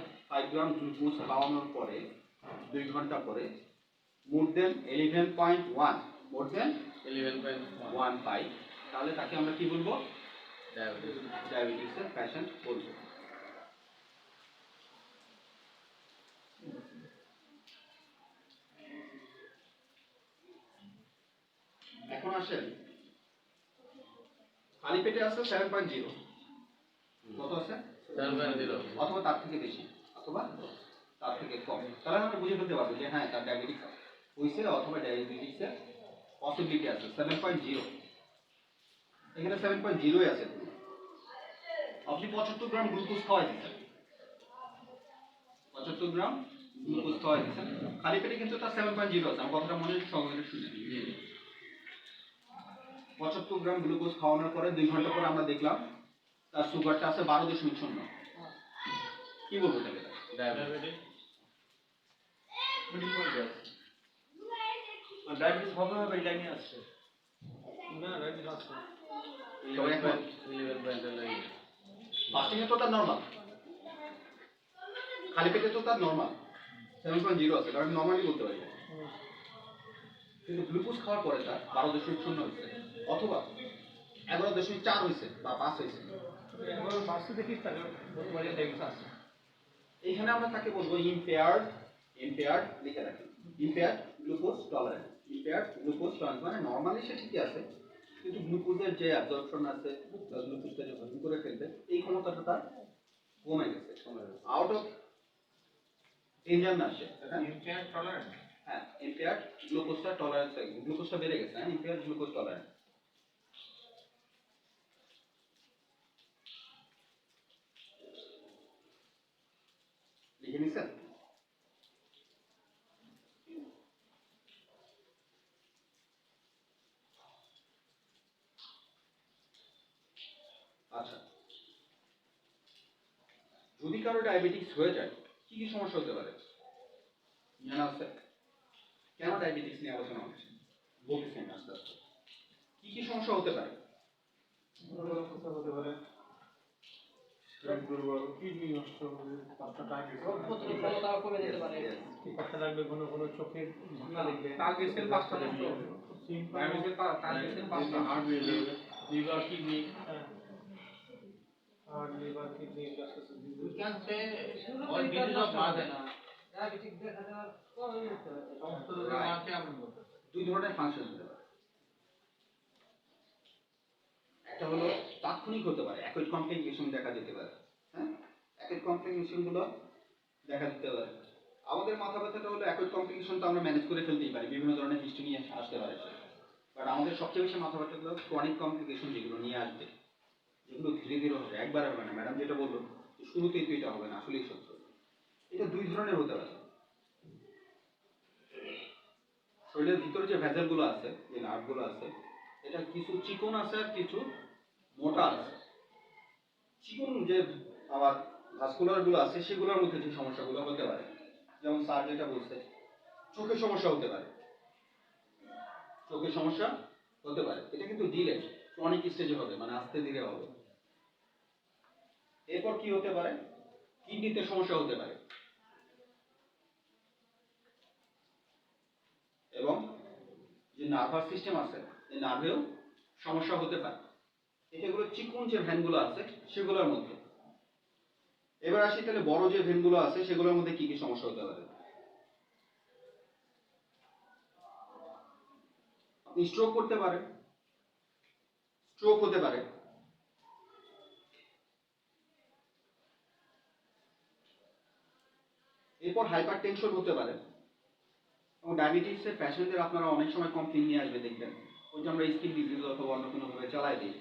গ্রাম গ্লুকোজ খাওয়ানোর পরে 2 ঘন্টা পরে মোর দেন 11.1 পাই, তাহলে তাকে আমরা কি বলবো? ডায়াবেটিসের পেশেন্ট বলবো। এখন আসেন, খালি পেটে আছে 7.0, কত আছে? 7.0, অথবা তার থেকে বেশি অথবা তার থেকে কম, তাহলে আমরা বুঝে ফেলতে পারবো যে হ্যাঁ তার ডায়াবেটিস হয়েছে অথবা ডায়াবেটিসের পসিবিলিটি আছে। 7.0, এখানে 7.0 আছে। আপনি 75 গ্রাম গ্লুকোজ খাওয়াই দিচ্ছেন, 75 গ্রাম গ্লুকোজ খাওয়াই দিচ্ছেন খালি পেটে, কিন্তু তার 7.0 আছে। আমার কথাটা মনে হচ্ছে সঙ্গে শুনে 75 গ্রাম গ্লুকোজ খাওয়ানোর পরে 2 ঘন্টা পরে আমরা দেখলাম তার সুগারটা আছে 12.0। কি বলবো তাকে? ডায়াবেটিস। ডায়াবেটিস হবে এটা নিয়ে আসছে না, ডায়াবেটিস আসছে সবাই এখন 11.9, ফাস্টিং এ তো তার নরমাল, খালি পেটে তো তার নরমাল 7.0 আছে, কারণ নরমালি বলতে পারি। কিন্তু গ্লুকোজ খাওয়ার পরে তার 12.0 হয়েছে, অথবা 11.4 হয়েছে বা 5 হয়েছে। এখন বাস্তু দেখিস তাকে বলতে পারি ডায়াবেটিস আসছে। এইখানে আমরা তাকে বলবো ইম্পেয়ার্ড লিখে রাখি, ইম্পেয়ার্ড গ্লুকোজ টলারেন্স, মানে নরমালি সে ঠিকই আছে, কিন্তু গ্লুকোজের যে অ্যাবজর্পশন আছে, গ্লুকোজটা যে হজম করে ফেলবে এই ক্ষমতাটা তার কমে গেছে, আউট অফ ডেঞ্জার না সে। Impaired tolerance. হ্যাঁ, ইম্পেয়ার্ড গ্লুকোজটা টলারেন্স, গ্লুকোজটা বেড়ে গেছে। হ্যাঁ, ইম্পেয়ার্ড গ্লুকোজ টলারেন্স লিখে নিছেন? আচ্ছা, যদি কারো ডায়াবেটিস হয়ে যায় কি কি সমস্যা হতে পারে জানা আছে? কেন ডায়াবেটিস নিয়ে আলোচনা হচ্ছে বলতেছেন আস্তে আস্তে। কি কি সমস্যা হতে পারে? হতে পারে কিডনি নষ্ট হবে, পাতলা ক্ষমতা কমে যেতে পারে। পাতলা লাগবে, ঘন ঘন চোখের ভাঙা লাগবে, টার্গেটের 5টা নষ্ট হবে, ডায়াবেটিসের টার্গেটের 5টা, হার্ট বেড়ে যাবে, লিভার, কিডনি। আর liver kidney We can say all disease of mother. Diabetic দেখা যাওয়ার কমে যেতে পারে। সমস্ত রোগের মাকে আমরা বলতে পারি। দুই ধরনের ফাংশন হতে পারে। একটা হলো তাৎক্ষণিক হতে পারে, অ্যাকুইট কমপ্লিকেশন দেখা যেতে পারে। হ্যাঁ, অ্যাকুইট কমপ্লিকেশন গুলো দেখা দিতে পারে। আমাদের মাথা ব্যথাটা হলো অ্যাকুইট কমপ্লিকেশন তো আমরা ম্যানেজ করে ফেলতেই পারি, বিভিন্ন ধরনের হিস্ট্রি নিয়ে আসতে পারে। বাট আমাদের সবচেয়ে বেশি মাথা ব্যথাগুলো ক্রনিক কমপ্লিকেশন যেগুলো নিয়ে আসবে, যেগুলো ধীরে ধীরে হবে, একবারে হবে না। ম্যাডাম যেটা বললো শুরুতেই তো এটা হবে না, আসলেই সত্য। এটা দুই ধরনের হতে পারে। শরীরের ভিতরে যে ভেসেল গুলো আছে, যে নার্ভ গুলো আছে, এটা কিছু চিকন আছে আর কিছু মোটা আছে। চিকন যে আমার ভাস্কুলার গুলো আছে সেগুলোর মধ্যে যে সমস্যাগুলো হতে পারে, যেমন স্যার যেটা বলছে চোখের সমস্যা হতে পারে, চোখের সমস্যা হতে পারে। এটা কিন্তু ডিলে ক্রনিক স্টেজে হবে, মানে আস্তে ধীরে হবে। এরপর কি হতে পারে, কিডনিতে সমস্যা হতে পারে, এবং যে নার্ভাস সিস্টেম আছে এই নার্ভেও সমস্যা হতে পারে। এগুলো চিকন যে ভেনগুলো আছে সেগুলোর মধ্যে। এবার আসি তাহলে বড় যে ভেনগুলো আছে সেগুলোর মধ্যে কি কি সমস্যা হতে পারে। আপনি স্ট্রোক করতে পারেন, স্ট্রোক হতে পারে, এরপর হাইপার টেনশন হতে পারে। এবং ডায়াবেটিসের প্যাশেন্টদের আপনারা অনেক সময় কমপ্লেন নিয়ে আসবে, দেখবেন ওই যে আমরা স্কিন ডিজিজ অথবা অন্য কোনোভাবে চালাই দিই,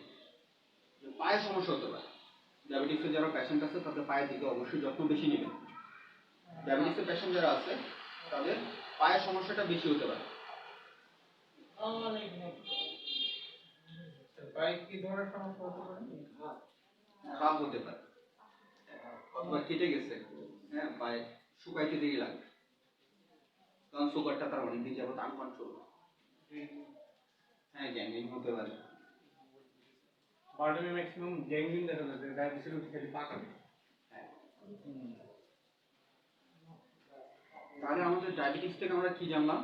পায়ের সমস্যা হতে পারে। ডায়াবেটিসের যারা প্যাশেন্ট আছে তাদের পায়ের দিকে অবশ্যই যত্ন বেশি নেবেন। ডায়াবেটিসের প্যাশেন্ট যারা আছে তাদের পায়ের সমস্যাটা বেশি হতে পারে। পায়ে কি ধরনের সমস্যা হতে পারে? ঘা হতে পারে, অথবা কেটে গেছে, হ্যাঁ পায়ে শুকাইতে দেরি লাগে, কারণ সুগারটা তার অনেক দিন যাবত আনকন্ট্রোল। হ্যাঁ গ্যাংগ্রিন হতে পারে। বার্ডেনে ম্যাক্সিমাম গ্যাংগ্রিন দেখা যায়, ডায়াবেটিসের রোগী খালি পা কাটে। তাহলে আমাদের ডায়াবেটিস থেকে আমরা কি জানলাম?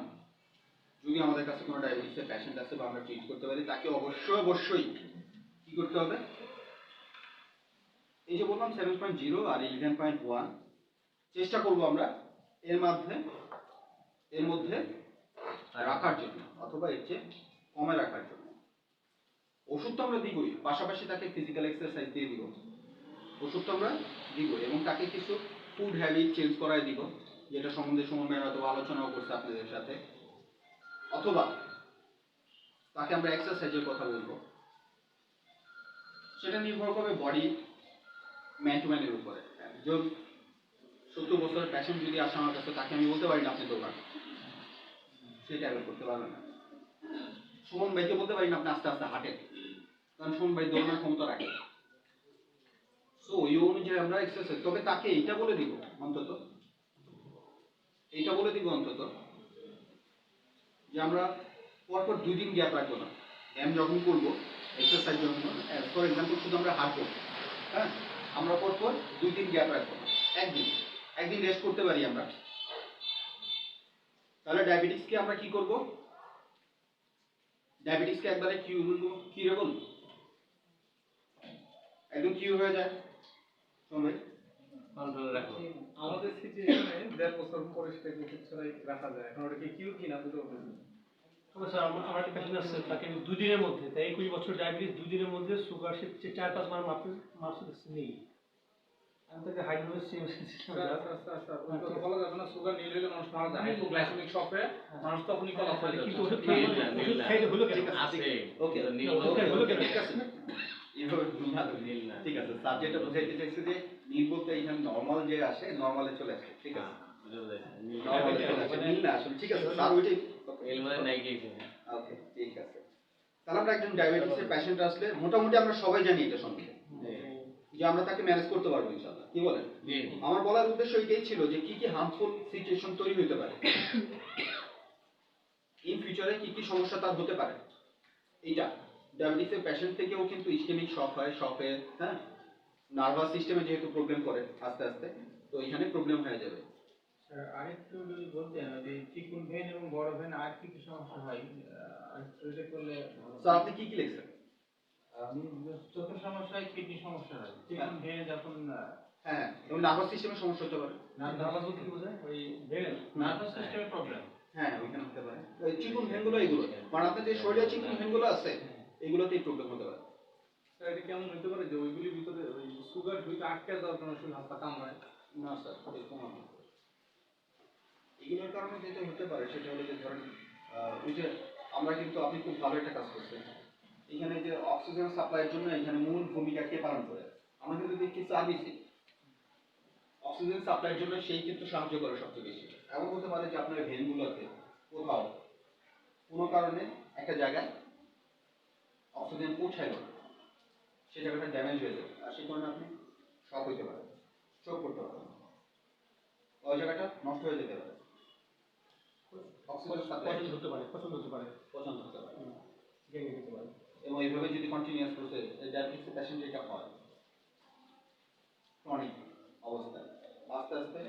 যদি আমাদের কাছে কোনো ডায়াবেটিসের প্যাশেন্ট আছে বা আমরা ট্রিট করতে পারি, তাকে অবশ্যই কি করতে হবে? এই যে বললাম 7.0 আর 11.1 চেষ্টা করব আমরা এর মধ্যে রাখার জন্য, অথবা এর চেয়ে কমে রাখার জন্য। ওষুধ তো আমরা দিবই, পাশাপাশি তাকে ফিজিক্যাল এক্সারসাইজ দিয়ে দিব। ওষুধ তো আমরা দিবই, এবং তাকে কিছু ফুড হ্যাবিট চেঞ্জ করায় দিব, যেটা সম্বন্ধে সুমন ভাই হয়তো আলোচনাও করছে আপনাদের সাথে। অথবা তাকে আমরা এক্সারসাইজের কথা বলবো। সেটা নির্ভর করবে বডি ম্যান টু ম্যানের উপরে। একজন 70 বছরের প্যাশেন্ট যদি আসে আমার কাছে, তাকে আমি বলতে পারি না আপনি দৌড়ান, সে ট্যাবলেট করতে পারবে না। সুমন ভাইকে বলতে পারি না আপনি আস্তে আস্তে হাঁটেন, কারণ সুমন ভাই দৌড়ানোর ক্ষমতা রাখে। সো ওই অনুযায়ী আমরা এক্সারসাইজ, তবে তাকে এইটা বলে দিব অন্তত, যে আমরা পরপর 2 দিন গ্যাপ রাখবো না। ব্যায়াম যখন করবো, এক্সারসাইজ যখন, ফর এক্সাম্পল শুধু আমরা হাঁটবো, হ্যাঁ আমরা পরপর 2 দিন গ্যাপ রাখবো না, একদিন রেস্ট করতে পারি আমরা। তাহলে ডায়াবেটিসকে আমরা কি করব? ডায়াবেটিসকে একবারে কিউরেবল, একদম কিউর হয়ে যায়। শুনুন কন্ট্রোলে রাখো। আমাদের সিচুয়েশনে 1.5 বছর পরে সেটাকে ওষুধ ছাড়াই রাখা যায়। এখন ওটা কি কিউর কিনা বুঝতে পারবেন? স্যার আমার একটা পেশেন্ট আছে, তাকে 2 দিনের মধ্যে, তাই 21 বছর ডায়াবেটিস, 2 দিনের মধ্যে সুগার সে 4-5 বার মাপতে নেই। আমি তাকে হাইড্রোলিক সিস্টেম ওই কথা বলা যাবে না, সুগার নীল হলে মানুষ মারা যায়, হাইপোগ্লাইসেমিক শক হয়ে মানুষ তখনই কলাপ হয়ে যায়। কিন্তু ওষুধ খেয়ে খাইলে হলো কেন? আছে ওকে নীল হলো কেন? ঠিক আছে, এইভাবে ভালো নীল না। ঠিক আছে। স্যার যেটা বুঝাইতে চাইছে যে নীল বলতে এখানে নরমাল যে আসে, নরমালে চলে আসে, ঠিক আছে, নরমালে চলে আসে, নীল না আসলে, ঠিক আছে স্যার ওইটাই। নীল মানে নেগেটিভ। ওকে ঠিক আছে। তাহলে আমরা একজন ডায়াবেটিসের পেশেন্ট আসলে মোটামুটি আমরা সবাই জানি এটা সম্বন্ধে, যে আমরা তাকে ম্যানেজ করতে পারবো ইনশাআল্লাহ, কি বলেন? আমার বলার উদ্দেশ্য এটাই ছিল যে কি কি হার্মফুল সিচুয়েশন তৈরি হতে পারে, ইন ফিউচারে কি কি সমস্যা তার হতে পারে। এইটা ডায়াবেটিসের পেশেন্ট থেকেও কিন্তু ইসকেমিক শক হয়, হ্যাঁ নার্ভাস সিস্টেমে যেহেতু প্রবলেম করে আস্তে আস্তে, তো এখানে প্রবলেম হয়ে যাবে। আরেকটু যদি বলতেন যে চিকুন ভেন এবং বড় ভেন আর কি কি সমস্যা হয়, আরেকটু এটা করলে স্যার আপনি কি কি লিখছেন? আমি চোখের সমস্যা হয়, কিডনি সমস্যা হয়, চিকুন ভেনে যখন হ্যাঁ, এবং নার্ভাস সিস্টেমের সমস্যা হতে পারে। নার্ভাস বলতে কি বোঝায়? ওই ভেন নার্ভাস সিস্টেমের প্রবলেম। হ্যাঁ ওইখানে হতে পারে ওই চিকুন ভেনগুলো, এগুলো মানে আপনার যে শরীরে চিকুন ভেনগুলো আছে এগুলোতেই প্রবলেম হতে পারে। স্যার এটা কেমন হতে পারে যে ওইগুলির ভিতরে ওই সুগার ঢুকে আটকে যাওয়ার কারণে শরীর হাত পা কামড়ায়? না স্যার, এরকম না। এগুলোর কারণে যেটা হতে পারে সেটা হলো যে ধরেন ওই যে আমরা কিন্তু, আপনি খুব ভালো একটা কাজ করছেন, এখানে যে অক্সিজেন সাপ্লাইয়ের জন্য এখানে মূল ভূমিকা কে পালন করে? আমরা কিন্তু দেখি সার্ভিসে অক্সিজেন সাপ্লাইয়ের জন্য সেই কিন্তু সাহায্য করে সবচেয়ে বেশি। এমন হতে পারে যে আপনার ভেনগুলোতে কোথাও কোনো কারণে একটা জায়গায় অক্সিজেন পৌঁছাইল না, সেই জায়গাটা ড্যামেজ হয়ে যাবে, আর সেই কারণে আপনি শক হইতে পারেন, স্ট্রোক করতে পারেন, ওই জায়গাটা নষ্ট হয়ে যেতে পারে, অক্সিজেন সাপ্লাই পছন্দ হতে পারে, পছন্দ হতে পারে, পছন্দ হতে পারে। গ্যাংগ্রিন হতে পারে। এবং এইভাবে যদি কন্টিনিউয়াস প্রসেস ডায়াবেটিস পেশেন্ট এটা হয়, ক্রনিক অবস্থায় আস্তে আস্তে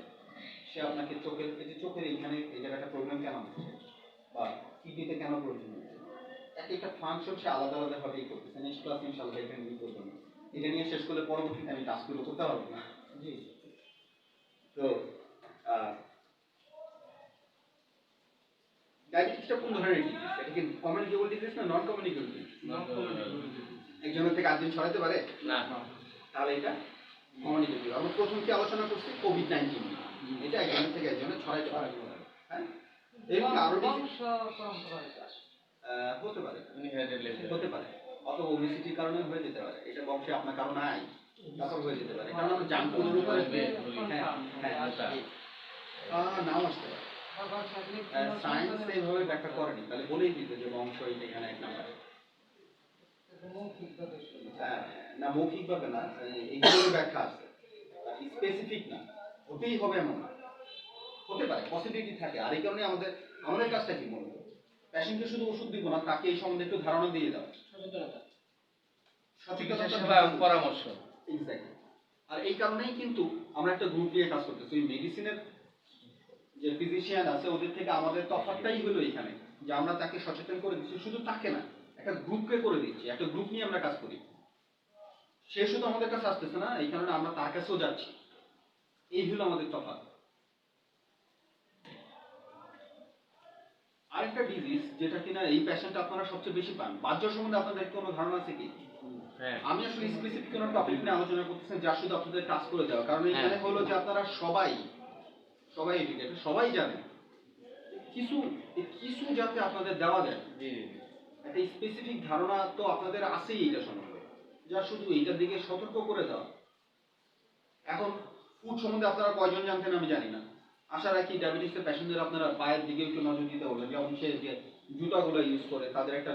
সে আপনাকে চোখের এই যে চোখের এইখানে এই জায়গাটা প্রবলেম কেন হচ্ছে বা কিডনিতে কেন প্রবলেম হচ্ছে, এক একটা ফাংশন সে আলাদা আলাদা ভাবেই করতেছে। নেক্সট ক্লাস ইনশাআল্লাহ এটা নিয়ে করবো না, এটা নিয়ে শেষ করলে পরবর্তীতে আমি টাস্কগুলো করতে পারবো না। জি। তো ডায়াবেটিসটা কোন ধরনের ডিজিজ? এটা কি কমিউনিকেবল ডিজিজ না নন কমিউনিকেবল ডিজিজ? একজনের থেকে আরেকজন ছড়াতে পারে না। তাহলে এটা কমিউনিকেবল। আমরা প্রথম কি আলোচনা করছি কোভিড-19, এটা একজনের থেকে একজনে ছড়াইতে পারে। হ্যাঁ, এবং আরো ডিজিজ হতে পারে, হতে পারে, অথবা ওবেসিটির কারণে হয়ে যেতে পারে। এটা বংশে আপনার কারণ নাই, তারপর হয়ে যেতে পারে, কারণ আমরা জাঙ্ক ফুডের উপরে নাও আসতে পারে। সায়েন্স এইভাবে ব্যাখ্যা করেনি, তাহলে বলেই দিত যে বংশ এইটা এখানে এক নাম্বার। না মৌখিকভাবে না, এইগুলোর ব্যাখ্যা আছে, স্পেসিফিক না, হতেই হবে এমন না, হতে পারে, পসিবিলিটি থাকে। আর এই কারণে আমাদের কাজটা কি মূলত পেশেন্টকে শুধু ওষুধ দিব না, তাকে এই সম্বন্ধে একটু ধারণা দিয়ে দাও, পরামর্শ। এক্স্যাক্টলি। আর এই কারণেই কিন্তু আমরা একটা গ্রুপ নিয়ে কাজ করতেছি। ওই মেডিসিনের যে ফিজিশিয়ান আছে ওদের থেকে আমাদের তফাৎটাই হলো এখানে যে আমরা তাকে সচেতন করে দিচ্ছি, শুধু তাকে না, একটা গ্রুপকে করে দিচ্ছি, একটা গ্রুপ নিয়ে আমরা কাজ করি। সে শুধু আমাদের কাছে আসতেছে না, এই কারণে আমরা তার কাছেও যাচ্ছি। এই হলো আমাদের তফাৎ। আরেকটা ডিজিজ যেটা কিনা এই পেশেন্ট আপনারা সবচেয়ে বেশি পান, বাহ্য সম্বন্ধে আপনাদের কোনো ধারণা আছে কি? আমি আসলে স্পেসিফিক কোনো টপিক নিয়ে আলোচনা করতেছি যা শুধু আপনাদের কাজ করে দেওয়া, কারণ এখানে হলো যে আপনারা সবাই এডুকেটেড, সবাই জানেন কিছু কিছু যাতে আপনাদের দেওয়া যায়, একটা স্পেসিফিক ধারণা তো আপনাদের আছেই এইটা সম্বন্ধে, যা শুধু এইটার দিকে সতর্ক করে দেওয়া। এখন ফুড সম্বন্ধে আপনারা কয়জন জানতেন আমি জানি না, আশা রাখি ডায়াবেটিসের পেশেন্টদের আপনারা পায়ের দিকে একটু নজর দিতে বলবেন। যেমন সে যে জুতাগুলো ইউজ করে, তাদের একটা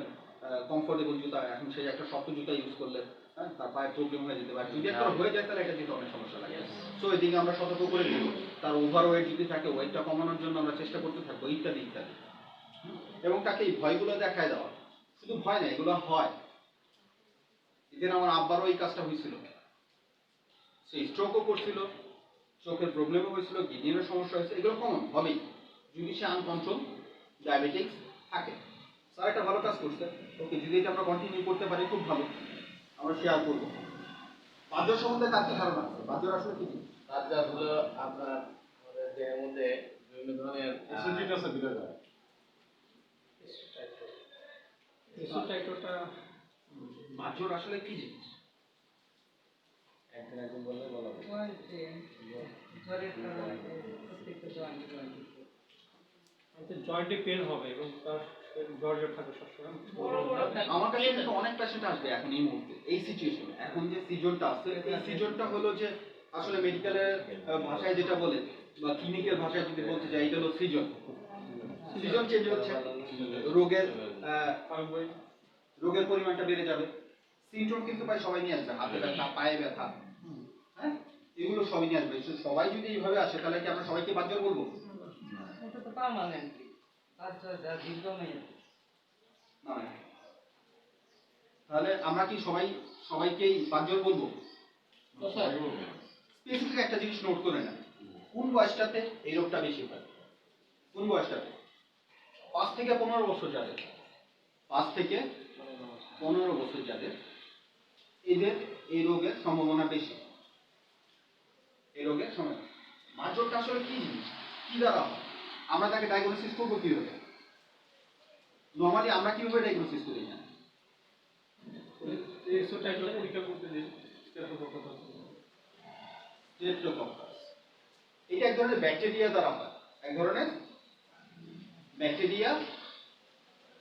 কমফোর্টেবল জুতা, এখন সে একটা শক্ত জুতা ইউজ করলে হ্যাঁ তার পায়ে প্রবলেম হয়ে যেতে পারে, যদি একটা হয়ে যায় তাহলে এটা দিতে অনেক সমস্যা লাগে। সো এদিকে আমরা সতর্ক করে দিব, তার ওভার ওয়েট যদি থাকে ওয়েটটা কমানোর জন্য আমরা চেষ্টা করতে থাকবো, ইত্যাদি ইত্যাদি। এবং তাকে এই ভয়গুলো দেখায় দেওয়া, শুধু ভয় না, এগুলো হয়। এদিন আমার আব্বারও এই কাজটা হয়েছিল, সে স্ট্রোকও করছিল, চোখের প্রবলেমও হয়েছিল, কিডনির সমস্যা হয়েছে, এগুলো কমন হবেই যদি সে আনকন্ট্রোল ডায়াবেটিক্স থাকে। স্যার একটা ভালো কাজ করছে, ওকে যদি এটা আমরা কন্টিনিউ করতে পারি খুব ভালো, আমরা শেয়ার করবো। বাহ্য সম্বন্ধে কার কি ধারণা আছে? বাহ্যর আসলে কি? রাজ্জাক হলো আপনার দেহের মধ্যে বিভিন্ন ধরনের অ্যাসিডিটি আছে বিরাট এসোটাইটোটা বাহ্যর আসলে কি জিনিস? একজন বললে বলা হবে। জয়েন্টে পেন হবে এবং তার জ্বর থাকে সবসময়। আমার কাছে কিন্তু অনেক পেশেন্ট আসবে এখন এই মুহূর্তে এই সিচুয়েশনে। এখন যে সিজনটা আছে, এই সিজনটা হলো যে আসলে মেডিকেলের ভাষায় যেটা বলে বা ক্লিনিকের ভাষায় যদি বলতে যাই, এটা হলো সিজন। সিজন চেঞ্জ হচ্ছে, রোগের পরিমাণটা বেড়ে যাবে। সিমটম কিন্তু প্রায় সবাই নিয়ে আসবে, হাতে ব্যথা, পায়ে ব্যথা, হ্যাঁ এগুলো সবাই নিয়ে আসবে। সবাই যদি এইভাবে আসে তাহলে কি আমরা সবাইকে বাহ্যর বলবো? এটা তো পার্মানেন্ট, আচ্ছা দীর্ঘমেয়াদী। না, তাহলে আমরা কি সবাইকেই বাহ্যর বলবো? স্পেসিফিক একটা জিনিস নোট করে নেন, কোন বয়সটাতে এই রোগটা বেশি হয়? কোন বয়সটাতে? 5 থেকে 15 বছর যাদের, 5 থেকে 15 বছর যাদের, এদের এই রোগের সম্ভাবনা বেশি। এই রোগের সময় বাহ্যটা আসলে কি জিনিস, কি দ্বারা হয়, আমরা তাকে ডায়াগনোসিস করবো কিভাবে? নরমালি আমরা কিভাবে ডায়াগনোসিস করি না? এসোটাইটো পরীক্ষা করতে দিই স্ট্রেপ্টোকক্কাস, এটা এক ধরনের ব্যাকটেরিয়া দ্বারা হয়, এক ধরনের ব্যাকটেরিয়া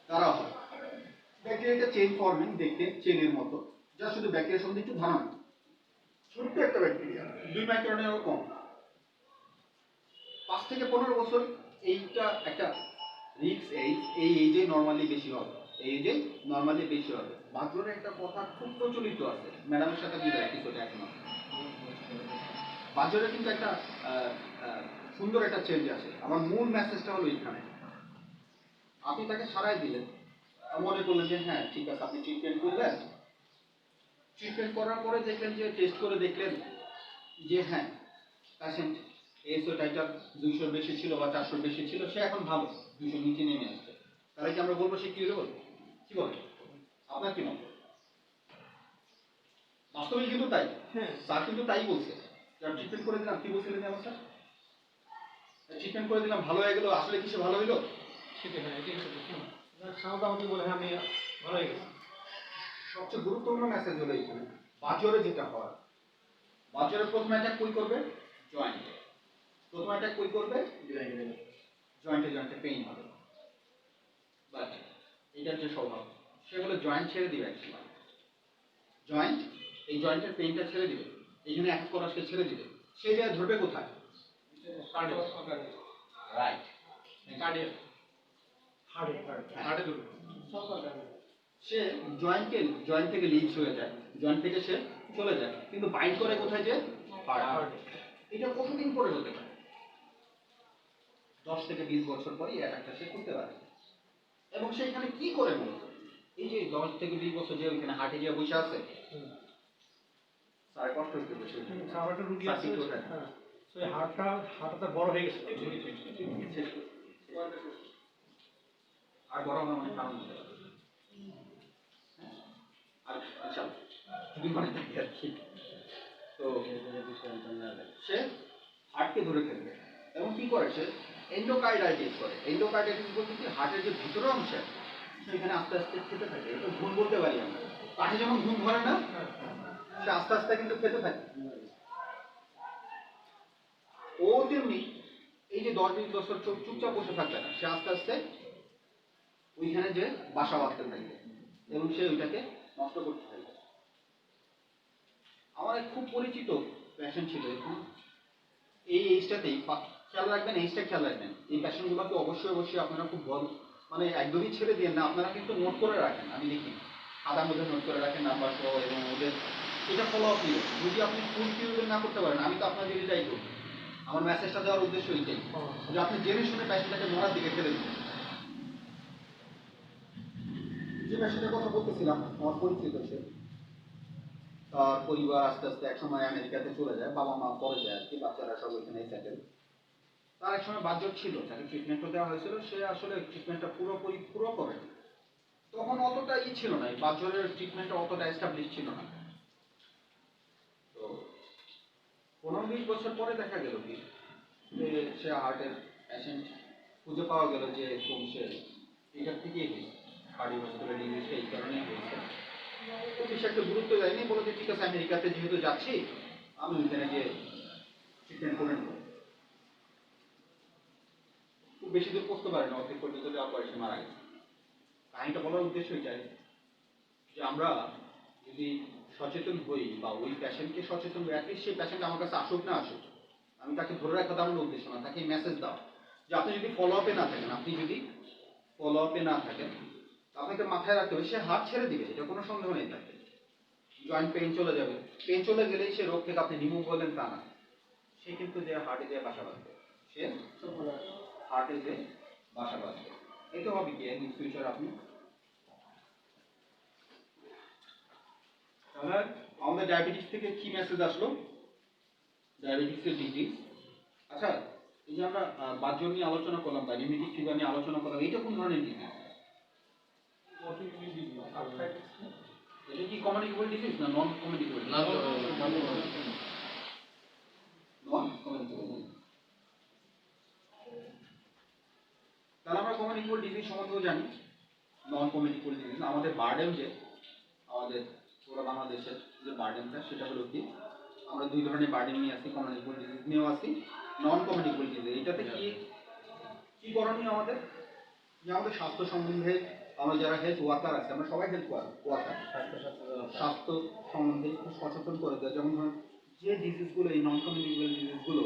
দ্বারা হয়। ব্যাকটেরিয়াটা চেইন ফর্মিং, দেখতে চেনের মতো, যা শুধু ব্যাকটেরিয়া সম্বন্ধে একটু ধারণা। ছোট্ট একটা ব্যাকটেরিয়া, 2 মাইক্রনেরও কম। 5 থেকে 15 বছর এইটা একটা রিস্ক এইজ, এই এইজে নরমালি বেশি হবে, এই এইজে নরমালি বেশি হবে। বাহ্যের একটা কথা খুব প্রচলিত আছে, ম্যাডামের সাথে বিদায় কিছুটা এখন বাহ্যের কিন্তু একটা সুন্দর একটা চেঞ্জ আছে। আমার মূল মেসেজটা হলো এইখানে, আপনি তাকে সারাই দিলেন, মনে করলেন যে হ্যাঁ ঠিক আছে, আপনি ট্রিটমেন্ট করলেন, ট্রিটমেন্ট করার পরে দেখলেন যে টেস্ট করে দেখলেন যে হ্যাঁ পেশেন্ট এসও টাইটার 200 বেশি ছিল বা 400 বেশি ছিল, সে এখন ভালো 200 নিচে নেমে আসছে, তাহলে কি আমরা বলবো সে কিউরেবল? কি বলে আপনার কি মত? বাস্তবে কিন্তু তাই, হ্যাঁ স্যার কিন্তু তাই বলছে। যার ট্রিটমেন্ট করে দিলাম, কি বলছিলেন যেমন স্যার, ট্রিটমেন্ট করে দিলাম ভালো হয়ে গেল, আসলে কি সে ভালো হইলো? সেটা হ্যাঁ এটাই সত্যি। সাধারণত আমাদের বলে হ্যাঁ আমি ভালো হয়ে গেছি। সবচেয়ে গুরুত্বপূর্ণ মেসেজ হলো এখানে বাজরে যেটা হয়, বাজরে প্রথম অ্যাটাক কই করবে? জয়েন্টে। প্রথম অ্যাটাক কই করবে? জয়েন্টে, জয়েন্টে পেইন হবে। বাট এটার যে স্বভাব, সেগুলো জয়েন্ট ছেড়ে দিবে অ্যাকচুয়ালি। জয়েন্ট এই জয়েন্টের পেইনটা ছেড়ে দিবে, এইখানে অ্যাক্ট করা সে ছেড়ে দিবে, সেই জায়গায় ধরবে কোথায়? রাইট, হার্টে হার্টে ধরবে। সে জয়েন্ট থেকে লিজ হয়ে যায়, জয়েন্ট থেকে সে চলে যায়, কিন্তু বাইন্ড করে কোথায়? যে হার্ট। এটা কতদিন পরে হতে পারে? 10 থেকে 20 বছর পরে এই অ্যাটাকটা সে করতে পারে। এবং সে এখানে কি করে মূলত? এই যে 10 থেকে 20 বছর যে ওইখানে হার্টে গিয়ে বসে আছে, তার কষ্ট হতে বসে আমার একটা রুগী আছে হ্যাঁ, তো হার্টটা বড় হয়ে গেছে। আর বড় হওয়ার মানে কারণ হতে পারে। আর আচ্ছা যদি মনে থাকে আর কি, তো সে হার্টকে ধরে ফেলবে এবং কি করে? সে এন্ডোকার্ডাইটিস করে। এন্ডোকার্ডাইটিস বলতে কি, হার্টের যে ভিতরের অংশ সেখানে আস্তে আস্তে খেতে থাকে। এটা ঘুম বলতে পারি আমরা, কাঠে যেমন ঘুম ধরে না, সে আস্তে আস্তে কিন্তু খেতে থাকে। ও তেমনি এই যে 10-20 বছর চুপচাপ বসে থাকবে না, সে আস্তে আস্তে ওইখানে যে বাসা বাঁধতে থাকবে এবং সে ওইটাকে নষ্ট করতে থাকবে। আমার এক খুব পরিচিত পেশেন্ট ছিল, এখন এই এইজটাতেই খেয়াল রাখবেন, এইজটা খেয়াল রাখবেন। এই পেশেন্টগুলোকে অবশ্যই অবশ্যই আপনারা খুব বড় মানে একদমই ছেড়ে দিয়ে না, আপনারা কিন্তু নোট করে রাখেন। আমি দেখি খাতার মধ্যে নোট করে রাখেন নাম্বার সহ, এবং ওদের এটা ফলো আপ নিবেন। যদি আপনি ফুল কিউরেবল না করতে পারেন, আমি তো আপনার যদি এটাই করি, আমার মেসেজটা দেওয়ার উদ্দেশ্য এইটাই যে আপনি জেনে শুনে পেশেন্টটাকে মরার দিকে ঠেলে দিবেন। যে পেশেন্টের কথা বলতেছিলাম, আমার পরিচিত সে, তার পরিবার আস্তে আস্তে একসময় আমেরিকাতে চলে যায়, বাবা মা পরে যায় আর কি, বাচ্চারা সব ওইখানে সেটেল। তার এক সময় বাজ্য ছিল, তাকে ট্রিটমেন্টও দেওয়া হয়েছিল, সে আসলে ট্রিটমেন্টটা পুরো করেনি। তখন অতটা ছিল না, এই বাজ্যের ট্রিটমেন্টটা অতটা এস্টাবলিশ ছিল না। তো 15-20 বছর পরে দেখা গেল কি যে সে হার্টের পেশেন্ট খুঁজে পাওয়া গেল, যে কোন সে এটার থেকেই হয়েছে, কার্ডিওভাস্কুলার ডিজিজটা এই কারণেই হয়েছে। তো বেশি একটা গুরুত্ব দেয়নি, বলে যে ঠিক আছে আমেরিকাতে যেহেতু যাচ্ছি আমি ওইখানে গিয়ে ট্রিটমেন্ট করে নেব। খুব বেশি দূর করতে পারে না, অর্ধেক পর্যন্ত যাওয়ার পরে সে মারা গেছে। কাহিনীটা বলার উদ্দেশ্য এটাই যে আমরা যদি সচেতন হই বা ওই পেশেন্টকে সচেতন হই, অ্যাটলিস্ট সেই পেশেন্ট আমার কাছে আসুক না আসুক, আমি তাকে ধরে রাখা আমার উদ্দেশ্য না, তাকে মেসেজ দাও যে আপনি যদি ফলো আপে না থাকেন, আপনাকে মাথায় রাখতে হবে সে হাত ছেড়ে দিবে, এটা কোনো সন্দেহ নেই। তাকে জয়েন্ট পেইন চলে যাবে, পেইন চলে গেলেই সে রোগ থেকে আপনি রিমুভ করলেন তা না, সে কিন্তু যে হার্টে যে বাসা বাঁধবে, সে হার্টে যে বাসা বাঁধবে। এটা হবে কি ইন ফিউচার আপনি। তাহলে আমাদের ডায়াবেটিস থেকে কি মেসেজ আসলো? ডায়াবেটিসের ডিজিজ। আচ্ছা, এই যে আমরা বাজ্য নিয়ে আলোচনা করলাম বা রিউমেটিক ফিভার নিয়ে আলোচনা করলাম, এটা কোন ধরনের ডিজিজ? এটা কি কমিউনিকেবল ডিজিজ না নন কমিউনিকেবল? Non communicable. তাহলে আমরা কমিউনিকেবল ডিজিজ সম্বন্ধেও জানি, নন কমিউনিকেবল ডিজিজ। আমাদের বার্ডেন যে আমাদের পুরো বাংলাদেশের যে বার্ডেনটা, সেটা হলো কি আমরা দুই ধরনের বার্ডেন নিয়ে আসি, কমিউনিকেবল ডিজিজ নিয়েও আসি, নন কমিউনিকেবল ডিজিজ। এটাতে কি করণীয় আমাদের? যে আমাদের স্বাস্থ্য সম্বন্ধে আমরা যারা হেলথ ওয়ার্কার আছে, আমরা সবাই হেলথ ওয়ার্কার, স্বাস্থ্য সম্বন্ধে একটু সচেতন করে দেয়। যেমন ধরুন যে ডিজিজগুলো, এই নন কমিউনিকেবল ডিজিজগুলো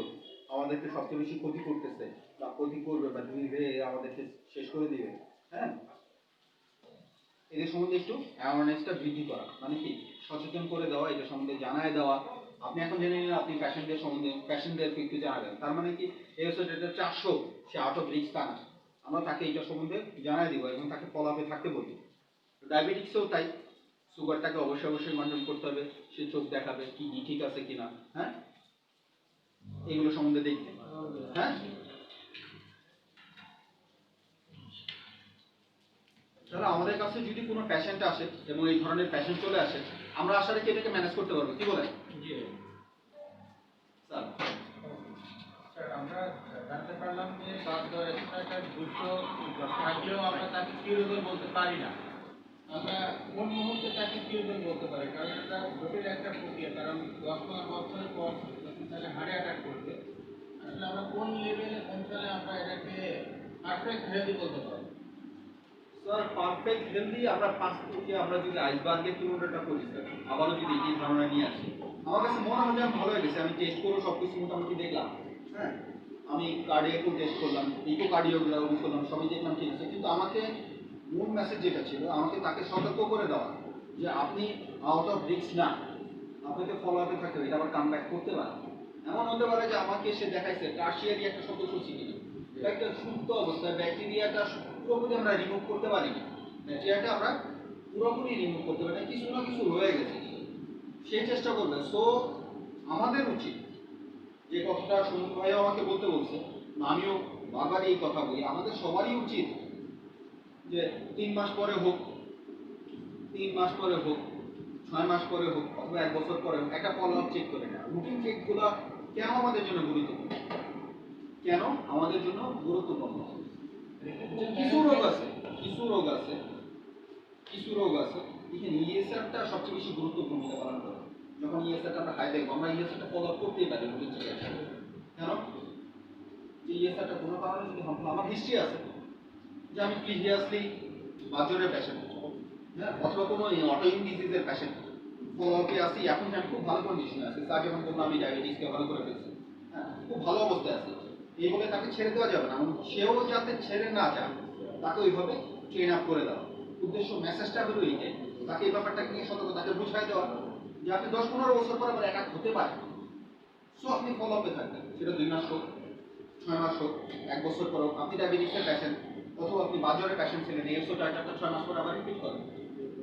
আমাদেরকে সবচেয়ে বেশি ক্ষতি করতেছে বা ক্ষতি করবে বা ধীরে আমাদেরকে শেষ করে দিবে, হ্যাঁ, এদের সম্বন্ধে একটু অ্যাওয়ারনেসটা বৃদ্ধি করা, মানে কি সচেতন করে দেওয়া, এটা সম্বন্ধে জানায় দেওয়া। আপনি এখন জেনে নিলেন, আপনি প্যাশেন্টদের সম্বন্ধে প্যাশেন্টদেরকে একটু জানাবেন, তার মানে কি এই হচ্ছে যেটা 400 সে আউট অফ রিস্ক তা না, আমরা তাকে এইটা সম্বন্ধে জানাই দিব এবং তাকে ফলোআপে থাকতে বলবো। ডায়াবেটিক্সেও তাই, সুগারটাকে অবশ্যই কন্ট্রোল করতে হবে, সে চোখ দেখাবে কি ঠিক আছে কিনা, হ্যাঁ, এগুলো সম্বন্ধে দেখতে, হ্যাঁ। তাহলে আমাদের কাছে যদি কোনো পেশেন্ট আসে এবং এই ধরনের পেশেন্ট চলে আসে, আমরা আশা রাখি এটাকে ম্যানেজ করতে পারবো, কি বলেন স্যার? স্যার আমরা জানতে পারলাম যে তার একটা 200 থাকলেও আমরা তাকে কিউরেবল বলতে পারি না। আমরা কোন মুহূর্তে তাকে কিউরেবল বলতে পারি, কারণ এটা জটিল একটা প্রক্রিয়া। কারণ 10 বছর পর যখন তাহলে হার্টে অ্যাটাক করবে, আসলে আমরা কোন লেভেলে পৌঁছালে আমরা এটাকে পারফেক্ট হেলদি বলতে পারবো? স্যার পারফেক্ট হেলদি আমরা ফার্স্ট থেকে আমরা যদি আইসবার্গের কিলোমিটারটা করি স্যার, আবারও যদি এই ধারণা নিয়ে আসি, আমার কাছে মনে হয় যে আমি ভালো হয়ে গেছে। আমি টেস্ট করে সব কিছু মোটামুটি দেখলাম, হ্যাঁ। আমি কার্ডিয়াকও টেস্ট করলাম, ইকো কার্ডিওগ্রাফি করলাম, সবই দেখলাম ঠিক আছে। কিন্তু আমাকে মূল মেসেজ যেটা ছিল, আমাকে তাকে সতর্ক করে দেওয়া যে আপনি আউট অফ রিস্ক না, আপনাকে ফলো আপে থাকতে হবে, এটা আবার কাম ব্যাক করতে পারে। এমন হতে পারে যে আমাকে সে দেখাইছে টার্সিয়ারি একটা শব্দ শুনছি কিনা, এটা একটা সুপ্ত অবস্থায় ব্যাকটেরিয়াটা পুরোপুরি আমরা রিমুভ করতে পারি না, ব্যাকটেরিয়াটা আমরা পুরোপুরি রিমুভ করতে পারি না, কিছু না কিছু রয়ে গেছে, সেই চেষ্টা করবে। সো আমাদের উচিত, যে কথাটা সুমন ভাইও আমাকে বলতে বলছে, আমিও বারবার এই কথা বলি, আমাদের সবারই উচিত যে 3 মাস পরে হোক, 3 মাস পরে হোক, 6 মাস পরে হোক, অথবা 1 বছর পরে হোক, একটা ফলো আপ চেক করে নেওয়া। রুটিন চেকগুলো কেন আমাদের জন্য গুরুত্বপূর্ণ? কেন আমাদের জন্য গুরুত্বপূর্ণ? কিছু রোগ আছে, কিছু রোগ আছে, কিছু রোগ আছে এখানে ইএসআরটা সবচেয়ে বেশি গুরুত্বপূর্ণ ভূমিকা পালন করে। যখন ইএসআরটা আমরা হাই দেখবো, আমরা ইএসআরটা ফলো আপ করতেই পারি রুটিন চেকের সাথে। কেন? যে ইএসআরটা কোনো কারণে যদি আমার হিস্ট্রি আছে যে আমি প্রিভিয়াসলি বাজরের পেশেন্ট, হ্যাঁ, অথবা কোনো অটোইমিউন ডিজিজের পেশেন্ট, ফলো আপে আসি, এখন আমি খুব ভালো কন্ডিশনে আছি, স্যার যখন বললাম আমি ডায়াবেটিসকে ভালো করে ফেলছি, হ্যাঁ, খুব ভালো অবস্থায় আছে, এই বলে তাকে ছেড়ে দেওয়া যাবে না, সেও যাতে ছেড়ে না যায় তাকে ওইভাবে ট্রেন আপ করে দেওয়া। উদ্দেশ্য মেসেজটা হলো এইটাই, তাকে এই ব্যাপারটাকে নিয়ে সতর্ক, তাকে বুঝাই দেওয়া যে আপনি 10-15 বছর পর আবার অ্যাটাক হতে পারে। সো আপনি ফলো আপে থাকবেন, সেটা 2 মাস হোক, 6 মাস হোক, 1 বছর পর হোক। আপনি ডায়াবেটিসের পেশেন্ট অথবা আপনি বাজারের পেশেন্ট ছিলেন, এই এক্সো টাইটারটা 6 মাস পর আবার রিপিট করেন,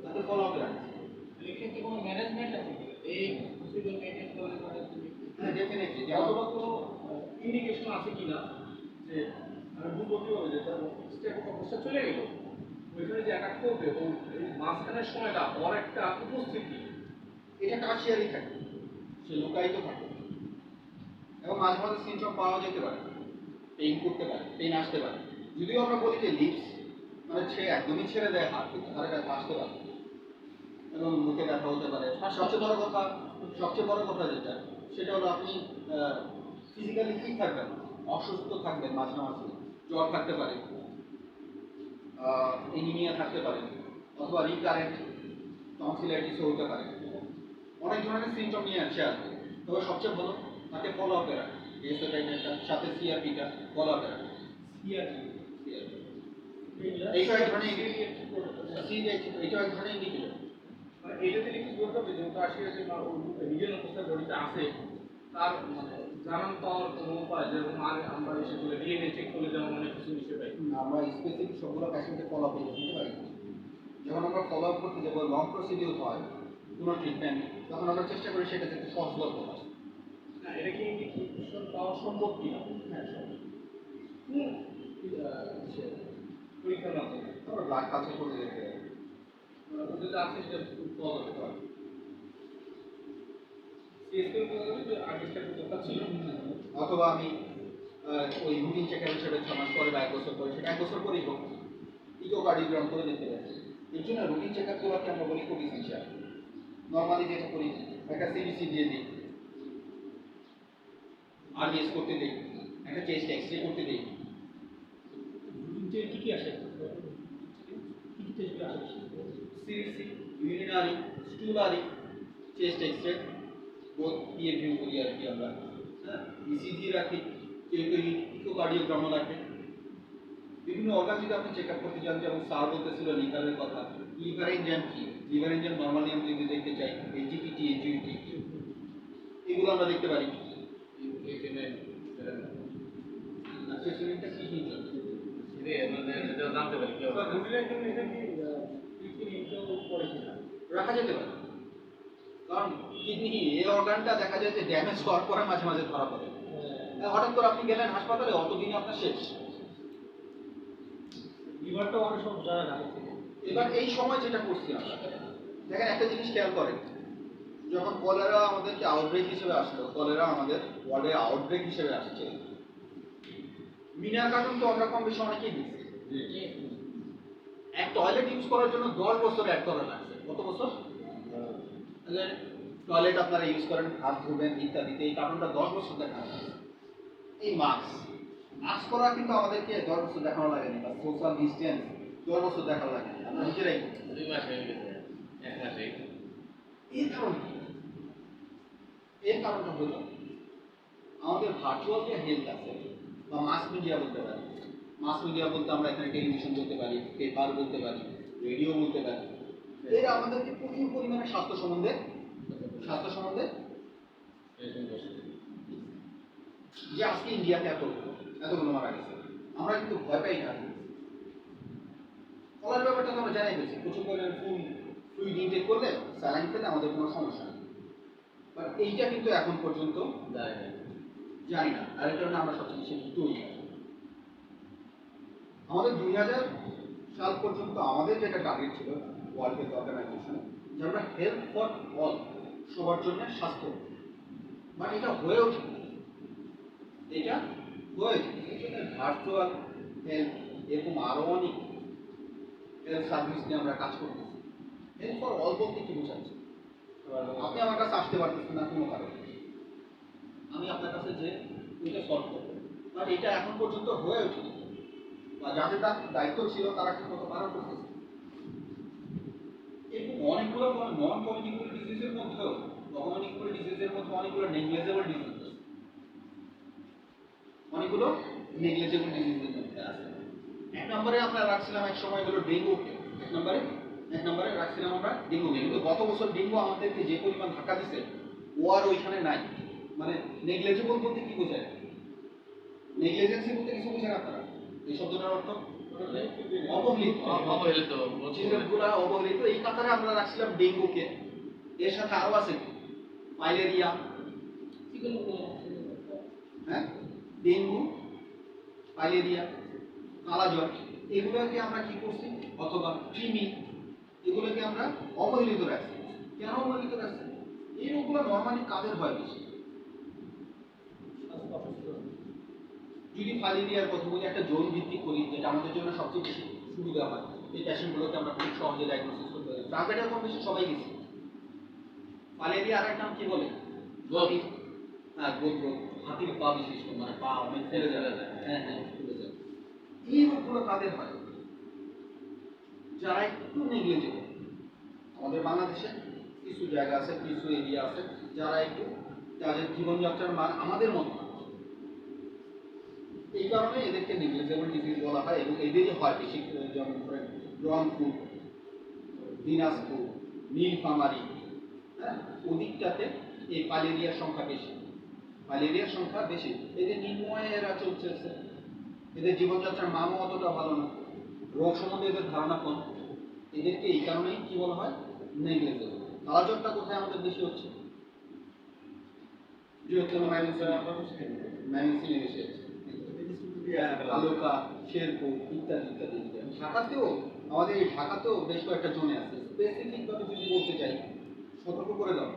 তাকে ফলো আপে রাখেন। এক্ষেত্রে কোনো ম্যানেজমেন্ট আছে কি? এই প্রসিডিউর মেইনটেইন করলে হ্যাঁ ডেফিনেটলি, অথবা কোনো ইন্ডিকেশন আছে কিনা যে আমি বুঝবো কিভাবে যে তার স্টেপ অবস্থা চলে গেল, ওইখানে যে অ্যাটাক করবে এবং এই মাঝখানের সময়টা ওর একটা উপস্থিতি, এটা টার্সিয়ারি থাকে, সে লুকায়িত থাকে এবং মাঝে মাঝে সিমটম পাওয়া যেতে পারে, পেইন করতে পারে, পেইন আসতে পারে। যদিও আমরা বলি যে লিপস মানে সে একদমই ছেড়ে দেয় হাত, কিন্তু তার কাছে আসতে পারে এবং মুখে ব্যথা হতে পারে। আর সবচেয়ে বড় কথা যেটা, সেটা হলো আপনি ফিজিক্যালি ফিট থাকবেন, অসুস্থ থাকবেন, মাঝে মাঝে জ্বর থাকতে পারে, এনিমিয়া থাকতে পারে, অথবা রিকারেন্ট টনসিলাইটিসও হতে পারে, অনেক ধরনের সিমটম নিয়ে আসে আসবে। তবে সবচেয়ে ভালো তাকে ফলো আপে রাখে, এসোটাইটার সাথে সিআরপিটা ফলো আপে রাখে। এইটা এক ধরনের এইটা এক ধরনের ইন্ডিকেটর। মানে এইটা থেকে কি বলতে হবে যে ওটা আসলে যে নিজের অবস্থায় বডিতে আছে, তার মানে জানান পাওয়ার কোনো উপায়, যেরকম আমরা এসে বলে ডিএনএ চেক করলে যেমন অনেক কিছু নিতে পাই। আমরা স্পেসিফিক সবগুলো পেশেন্টকে ফলো আপ করতে পারি। যখন আমরা ফলো আপ করতে যাবো, লং প্রসিডিউর হয়, কোনো ট্রিটমেন্ট, তখন আমরা চেষ্টা করি সেটা যাতে সহজলভ্য হয়। না এটা কি ইন্ডিকেশন পাওয়া সম্ভব কিনা? হ্যাঁ সম্ভব। পরীক্ষার মাধ্যমে তারপর ব্লাড কালচার করে যেতে হবে। ওদের আছে সেটা পাওয়া যেতে পারে। সিএসকে যে আগে একটা কথা ছিল, অথবা আমি ওই রুটিন চেকার হিসেবে 6 মাস পরে বা 1 বছর পরে, সেটা 1 বছর পরেই হোক, ইকোকার্ডিওগ্রাম করে দেখতে পারি। এর জন্য রুটিন চেকআপগুলোকে আমরা বলি খুব ইসেনশিয়াল। নর্মালি যেটা করি, একটা সিবিসি দিয়ে দিই, আরবিএস করতে দিই, একটা চেস্ট এক্সরে করতে দিই। কি কি আসে? কি কি টেস্ট আসে? সিবিসি, ইউরিনারি, স্টুলারি, চেস্ট এক্সরে, বোথ পিএভিউ করি আর কি আমরা। হ্যাঁ, ইসিজি রাখি, কেউ কেউ ইকোকার্ডিওগ্রামও রাখে। বিভিন্ন অর্গান যদি আপনি চেক আপ করতে চান, যেমন স্যার বলতেছিল লিভারের কথা, লিভার এনজাইম কি, লিভার এনজাইম নর্মালি আমি যদি দেখতে চাই, এজিপিটি, এজিউটি, এগুলো আমরা দেখতে পারি। সেটা কি কি জন্য জানতে পারি কি রাখা যেতে পারে, কারণ কিডনি এই অর্গানটা দেখা যায় যে ড্যামেজ হওয়ার পরে মাঝে মাঝে ধরা পড়ে। হঠাৎ করে আপনি গেলেন হাসপাতালে, অতদিনে আপনার শেষ। লিভারটা অনেক সময় বোঝা যায় না আগে থেকে। এবার এই সময় যেটা করছি আমরা, দেখেন একটা জিনিস খেয়াল করেন, যখন কলেরা আমাদেরকে আউটব্রেক হিসেবে আসলো, কলেরা আমাদের ওয়ার্ল্ডে আউটব্রেক হিসেবে আসছে, মিনার কার্টুন তো আমরা কম বেশি অনেকেই দিচ্ছি। এক টয়লেট ইউজ করার জন্য 10 বছর অ্যাড করা লাগছে। কত বছর? তাহলে টয়লেট আপনারা ইউজ করেন, হাত ধুবেন ইত্যাদিতে, এই কার্টুনটা 10 বছর দেখানো লাগে। এই মাস্ক করা কিন্তু আমাদেরকে 10 বছর দেখানো লাগেনি, বা সোশ্যাল ডিস্টেন্স 10 বছর দেখানো লাগেনি, আমরা নিজেরাই করি। 2 মাস হয়ে গেছে, 1 মাস হয়ে গেছে। এর কারণ কি? এর কারণটা হলো আমাদের ভার্চুয়াল যে হেলথ আছে বা মাস মিডিয়া বলতে পারি, মাস মিডিয়া বলতে আমরা এখানে টেলিভিশন বলতে পারি, পেপার বলতে পারি, রেডিও বলতে পারি, এরা আমাদেরকে প্রচুর পরিমাণে স্বাস্থ্য সম্বন্ধে যে আজকে ইন্ডিয়াতে এতগুলো মারা গেছে, আমরা কিন্তু ভয় পাই না। কলার ব্যাপারটা তো আমরা জানাই পেয়েছি, প্রচুর পরিমাণে ফ্লুইড ইনটেক করলে স্যালাইন খেলে আমাদের কোনো সমস্যা নেই, বাট এইটা কিন্তু এখন পর্যন্ত জানি না। আর এর কারণে আমরা সবচেয়ে বেশি ভীত হই। আমাদের 2000 সাল পর্যন্ত আমাদের যেটা টার্গেট ছিল ওয়ার্ল্ড হেলথ অর্গানাইজেশন, যে আমরা হেলথ ফর অল, সবার জন্য স্বাস্থ্য, মানে এটা হয়ে ওঠে, এটা হয়েছে ভার্চুয়াল হেলথ, এরকম আরো অনেক হেলথ সার্ভিস নিয়ে আমরা কাজ করতেছি। হেলথ ফর অল বলতে কি বোঝাচ্ছে? আপনি আমার কাছে আসতে পারতেছেন না কোনো কারণে, আমি আপনার কাছে যে এটা সলভ করবো, বাট এটা এখন পর্যন্ত হয়ে ওঠেনি, বা যাদের তার দায়িত্ব ছিল তারা ঠিক মতো পালন করতেছে। এরকম অনেকগুলো নন কমিউনিকেবল ডিজিজের মধ্যেও, কমিউনিকেবল ডিজিজের মধ্যে অনেকগুলো নেগলেজেবল ডিজিজ আছে, অনেকগুলো নেগলেজেবল ডিজিজের মধ্যে আছে। এক নম্বরে আমরা রাখছিলাম এক সময় হলো ডেঙ্গুকে, এক নম্বরে রাখছিলাম আমরা ডেঙ্গুকে, কিন্তু গত বছর ডেঙ্গু আমাদেরকে যে পরিমাণ ধাক্কা দিছে ও আর ওইখানে নাই। মানে নেগলেজেবল বলতে কি বোঝায়? নেগলিজেন্সি বলতে কিছু বোঝেন আপনারা? এই শব্দটার অর্থ অবহেলিত, অবহেলিত, যেগুলো অবহেলিত। এই কাতারে আমরা রাখছিলাম ডেঙ্গুকে, এর সাথে আরো আছে ম্যালেরিয়া, হ্যাঁ, ডেঙ্গু, ম্যালেরিয়া, কালাজ্বর, এগুলোকে আমরা কি করছি, অথবা কৃমি, এগুলোকে আমরা অবহেলিত রাখছি। কেন অবহেলিত রাখছি? এই রোগগুলো নর্মালি কাদের হয় বেশি? যদি ম্যালেরিয়ার কথা বলি, একটা জোন ভিত্তিক করি, যেটা আমাদের জন্য সবচেয়ে বেশি সুবিধা হয়, এই পেশেন্টগুলোকে আমরা খুব সহজে ডায়াগনোসিস করতে পারি। প্রাইভেটে কম বেশি সবাই গেছি। ম্যালেরিয়া আর একটা নাম কি বলে? হ্যাঁ, গোত্র, হাতির পা বিশিষ্ট, মানে পা অনেক ফুলে যায়। হ্যাঁ হ্যাঁ, ফুলে যায়। এই রোগগুলো কাদের হয়? যারা একটু নেগলিজেবল। আমাদের বাংলাদেশে কিছু জায়গা আছে, কিছু এরিয়া আছে যারা একটু, যাদের জীবনযাত্রার মান আমাদের মতো না, এই কারণে এদেরকে নেগলিজেবল ডিজিজ বলা হয়, এবং এদেরই হয় বেশি। যেমন ধরেন রংপুর, দিনাজপুর, নীলফামারী, হ্যাঁ, ওদিকটাতে এই ম্যালেরিয়ার সংখ্যা বেশি, ম্যালেরিয়ার সংখ্যা বেশি। এদের নির্ময়ে এরা চলছে, এদের জীবনযাত্রার মানও অতটা ভালো না, রোগ সম্বন্ধে এদের ধারণা কম, এদেরকে এই কারণেই কি বলা হয়, নেগলিজেবল। কালাজ্বরটা কোথায় আমাদের বেশি হচ্ছে? বৃহত্তম ময়মনসিংহে বেশি হচ্ছে, আলোকা, শেরপুর ইত্যাদি ইত্যাদি। ঢাকাতেও, আমাদের এই ঢাকাতেও বেশ কয়েকটা জোনে আছে। স্পেসিফিকভাবে যদি বলতে চাই, সতর্ক করে দাও,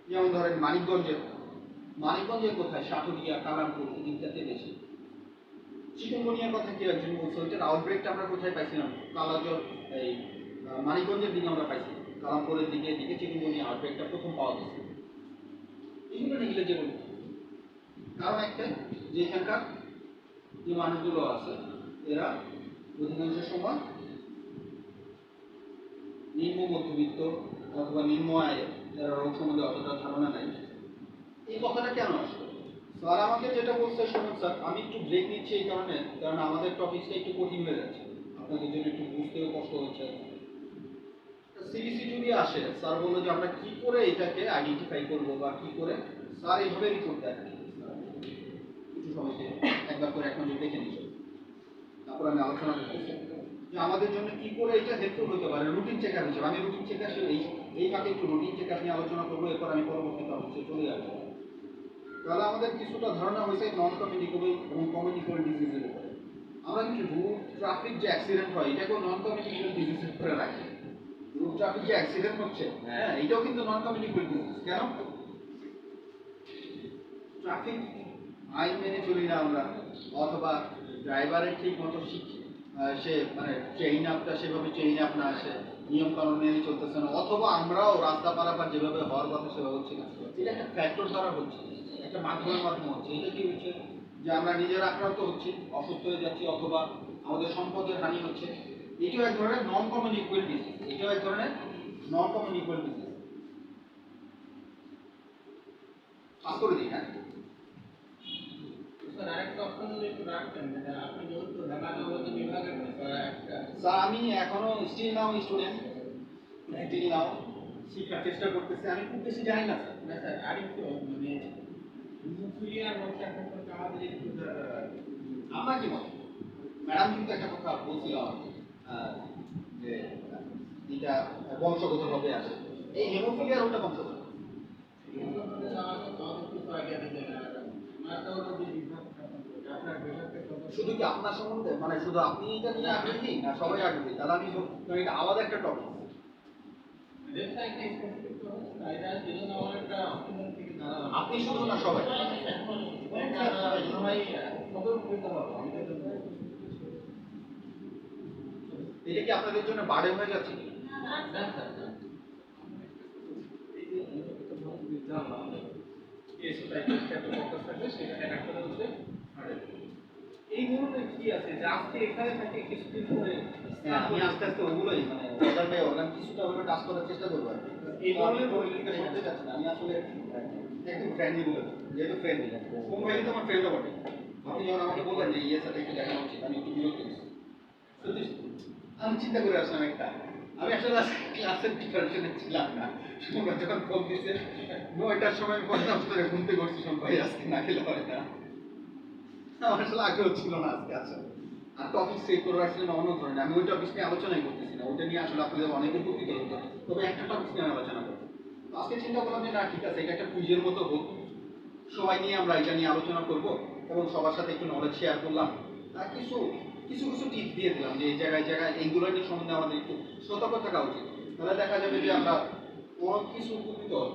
যেমন ধরেন মানিকগঞ্জের কোথায়, সাটুরিয়া, কালামপুর ইত্যাদি বেশি। চিকুনগুনিয়ার কথা কি একজন বলছে, ওইটার আউটব্রেকটা আমরা কোথায় পাইছিলাম? কালাজ্বর এই মানিকগঞ্জের দিকে আমরা পাইছি, কালামপুরের দিকে চিকুনগুনিয়া আউটব্রেকটা প্রথম পাওয়া গেছে। এইগুলো নেগলিজেবল, কারণ একটাই, যে এখানকার যে মানুষগুলো আছে এরা অধিকাংশ সময় নিম্ন মধ্যবিত্ত অথবা নিম্ন আয়ের, যারা রোগ সম্বন্ধে অতটা ধারণা নাই। এই কথাটা কেন আসলো? স্যার আমাকে যেটা বলছে, শুনুন স্যার, আমি একটু ব্রেক নিচ্ছি এই কারণে, কারণ আমাদের টপিকটা একটু কঠিন হয়ে যাচ্ছে, আপনাদের জন্য একটু বুঝতেও কষ্ট হচ্ছে। সিবিসি যদি আসে, স্যার বললো যে আমরা কি করে এটাকে আইডেন্টিফাই করবো, বা কি করে, স্যার এইভাবে রিপোর্ট দেয় কিছু সময়কে একবার করে এক নজর দেখে নিচ্ছি, তারপর আমি আলোচনা করছি যে আমাদের জন্য কি করে এটা হেল্পফুল হতে পারে। রুটিন চেকার হিসেবে আমি রুটিন চেকার এই ফাঁকে একটু রুটিন চেকার নিয়ে আলোচনা করবো, এরপর আমি পরবর্তীতে অবশ্যই চলে আসবো। তাহলে আমাদের কিছুটা ধারণা হয়েছে নন কমিউনিকেবল এবং কমিউনিকেবল ডিজিজের উপরে। আমরা কিন্তু রোড ট্রাফিক যে অ্যাক্সিডেন্ট হয় এটাকেও নন কমিউনিকেবল ডিজিজের উপরে রাখি। রোড ট্রাফিক যে অ্যাক্সিডেন্ট হচ্ছে হ্যাঁ এটাও কিন্তু নন কমিউনিকেবল ডিজিজ। কেন? ট্রাফিক আইন মেনে চলি না আমরা, অথবা ড্রাইভারের ঠিক মতো সে মানে চেইন আপটা সেভাবে চেইন আপ না আসে, নিয়ম কানুন মেনে চলতেছে না, অথবা আমরাও রাস্তা পারাপার যেভাবে হওয়ার কথা সেভাবে হচ্ছে না। এটা একটা ফ্যাক্টর দ্বারা হচ্ছে, একটা মাধ্যমের মাধ্যমে হচ্ছে। এটা কি হচ্ছে যে আমরা নিজেরা আক্রান্ত হচ্ছি, অসুস্থ হয়ে যাচ্ছি, অথবা আমাদের সম্পদের হানি হচ্ছে। এটাও এক ধরনের নন কমিউনিকেবল ডিজিজ। এটাও এক ধরনের নন কমিউনিকেবল ডিজিজ। পাস করে দিই হ্যাঁ। স্যার আরেকটা অপশন যদি একটু রাখতেন, যেটা আপনি যেহেতু ঢাকা নগর বিভাগের একটা স্যার আমি এখনো still now student, still now শিক্ষার চেষ্টা করতেছি। আমি খুব বেশি জানি না স্যার। না স্যার আরেকটু মানে মুফলিয়ার মধ্যে একটা আমাদের একটু আমরা কি বলি ম্যাডাম কিন্তু একটা কথা বলছিল আমাকে, যে এটা বংশগতভাবে আসে। এই হেমোফিলিয়ার ওটা বংশগত। শুধু কি আপনার সম্বন্ধে মানে শুধু আপনি এটা নিয়ে আগ্রহী না সবাই আগ্রহী? তাহলে আমি এটা আলাদা একটা টপিক। আপনি শুধু না সবাই। এটা কি আপনাদের জন্য বাড়ে হয়ে যাচ্ছে কি? এই ধরনের কি আছে যে আজকে এখানে থাকে কিছুদিন পরে হ্যাঁ, আমি আস্তে আস্তে ওগুলোই মানে অর্গান বাই অর্গান কিছুটা হলেও টাচ করার চেষ্টা করবো আর কি। এই ধরনের পরিস্থিতিতে শুনতে চাচ্ছি না। আমি আসলে একদম ফ্রেন্ডলি বলে দেবো, যেহেতু ফ্রেন্ডলি কোন ভাই তো আমার ফ্রেন্ডও বটে। আপনি যখন আমাকে বললেন যে ইয়ের সাথে একটু দেখা উচিত, আমি একটু বিরক্ত হয়েছি। সত্যি আমি চিন্তা করে আসলাম একটা, আমি আসলে ক্লাসের প্রিপারেশনে ছিলাম না। তোমরা যখন ফোন দিচ্ছে 9টার সময় আমি পড়লাম ধরে ঘুমতে করছি, সব ভাই আজকে না খেলে হয় না। আমার আসলে আগ্রহ ছিল না আজকে আসলে। আর টপিক সেট করে রাখছিলেন অন্য ধরনের, আমি ওই টপিক নিয়ে আলোচনাই করতেছি না। ওইটা নিয়ে আসলে আপনাদের অনেক উপকৃত হতো, তবে একটা টপিক নিয়ে আমি আলোচনা করবো। তো আজকে চিন্তা করলাম যে না ঠিক আছে, এটা একটা কুইজের মতো হোক, সবাই নিয়ে আমরা এটা নিয়ে আলোচনা করব এবং সবার সাথে একটু নলেজ শেয়ার করলাম। আর কিছু কিছু কিছু টিপস দিয়ে দিলাম যে এই জায়গায় জায়গায় এইগুলো নিয়ে সম্বন্ধে আমাদের একটু সতর্ক থাকা উচিত। তাহলে দেখা যাবে যে আমরা অনেক কিছু উপকৃত হব।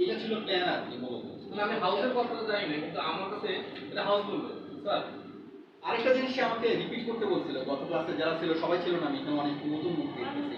এটা ছিল প্ল্যান আর কি মূলত। মানে আমি হাউসের কথাটা জানি না, কিন্তু আমার কাছে এটা হাউস বলবে স্যার। আরেকটা জিনিস সে আমাকে রিপিট করতে বলছিল, গত ক্লাসে যারা ছিল সবাই ছিল না, আমি এখানে অনেক নতুন মুখ দেখতেছি।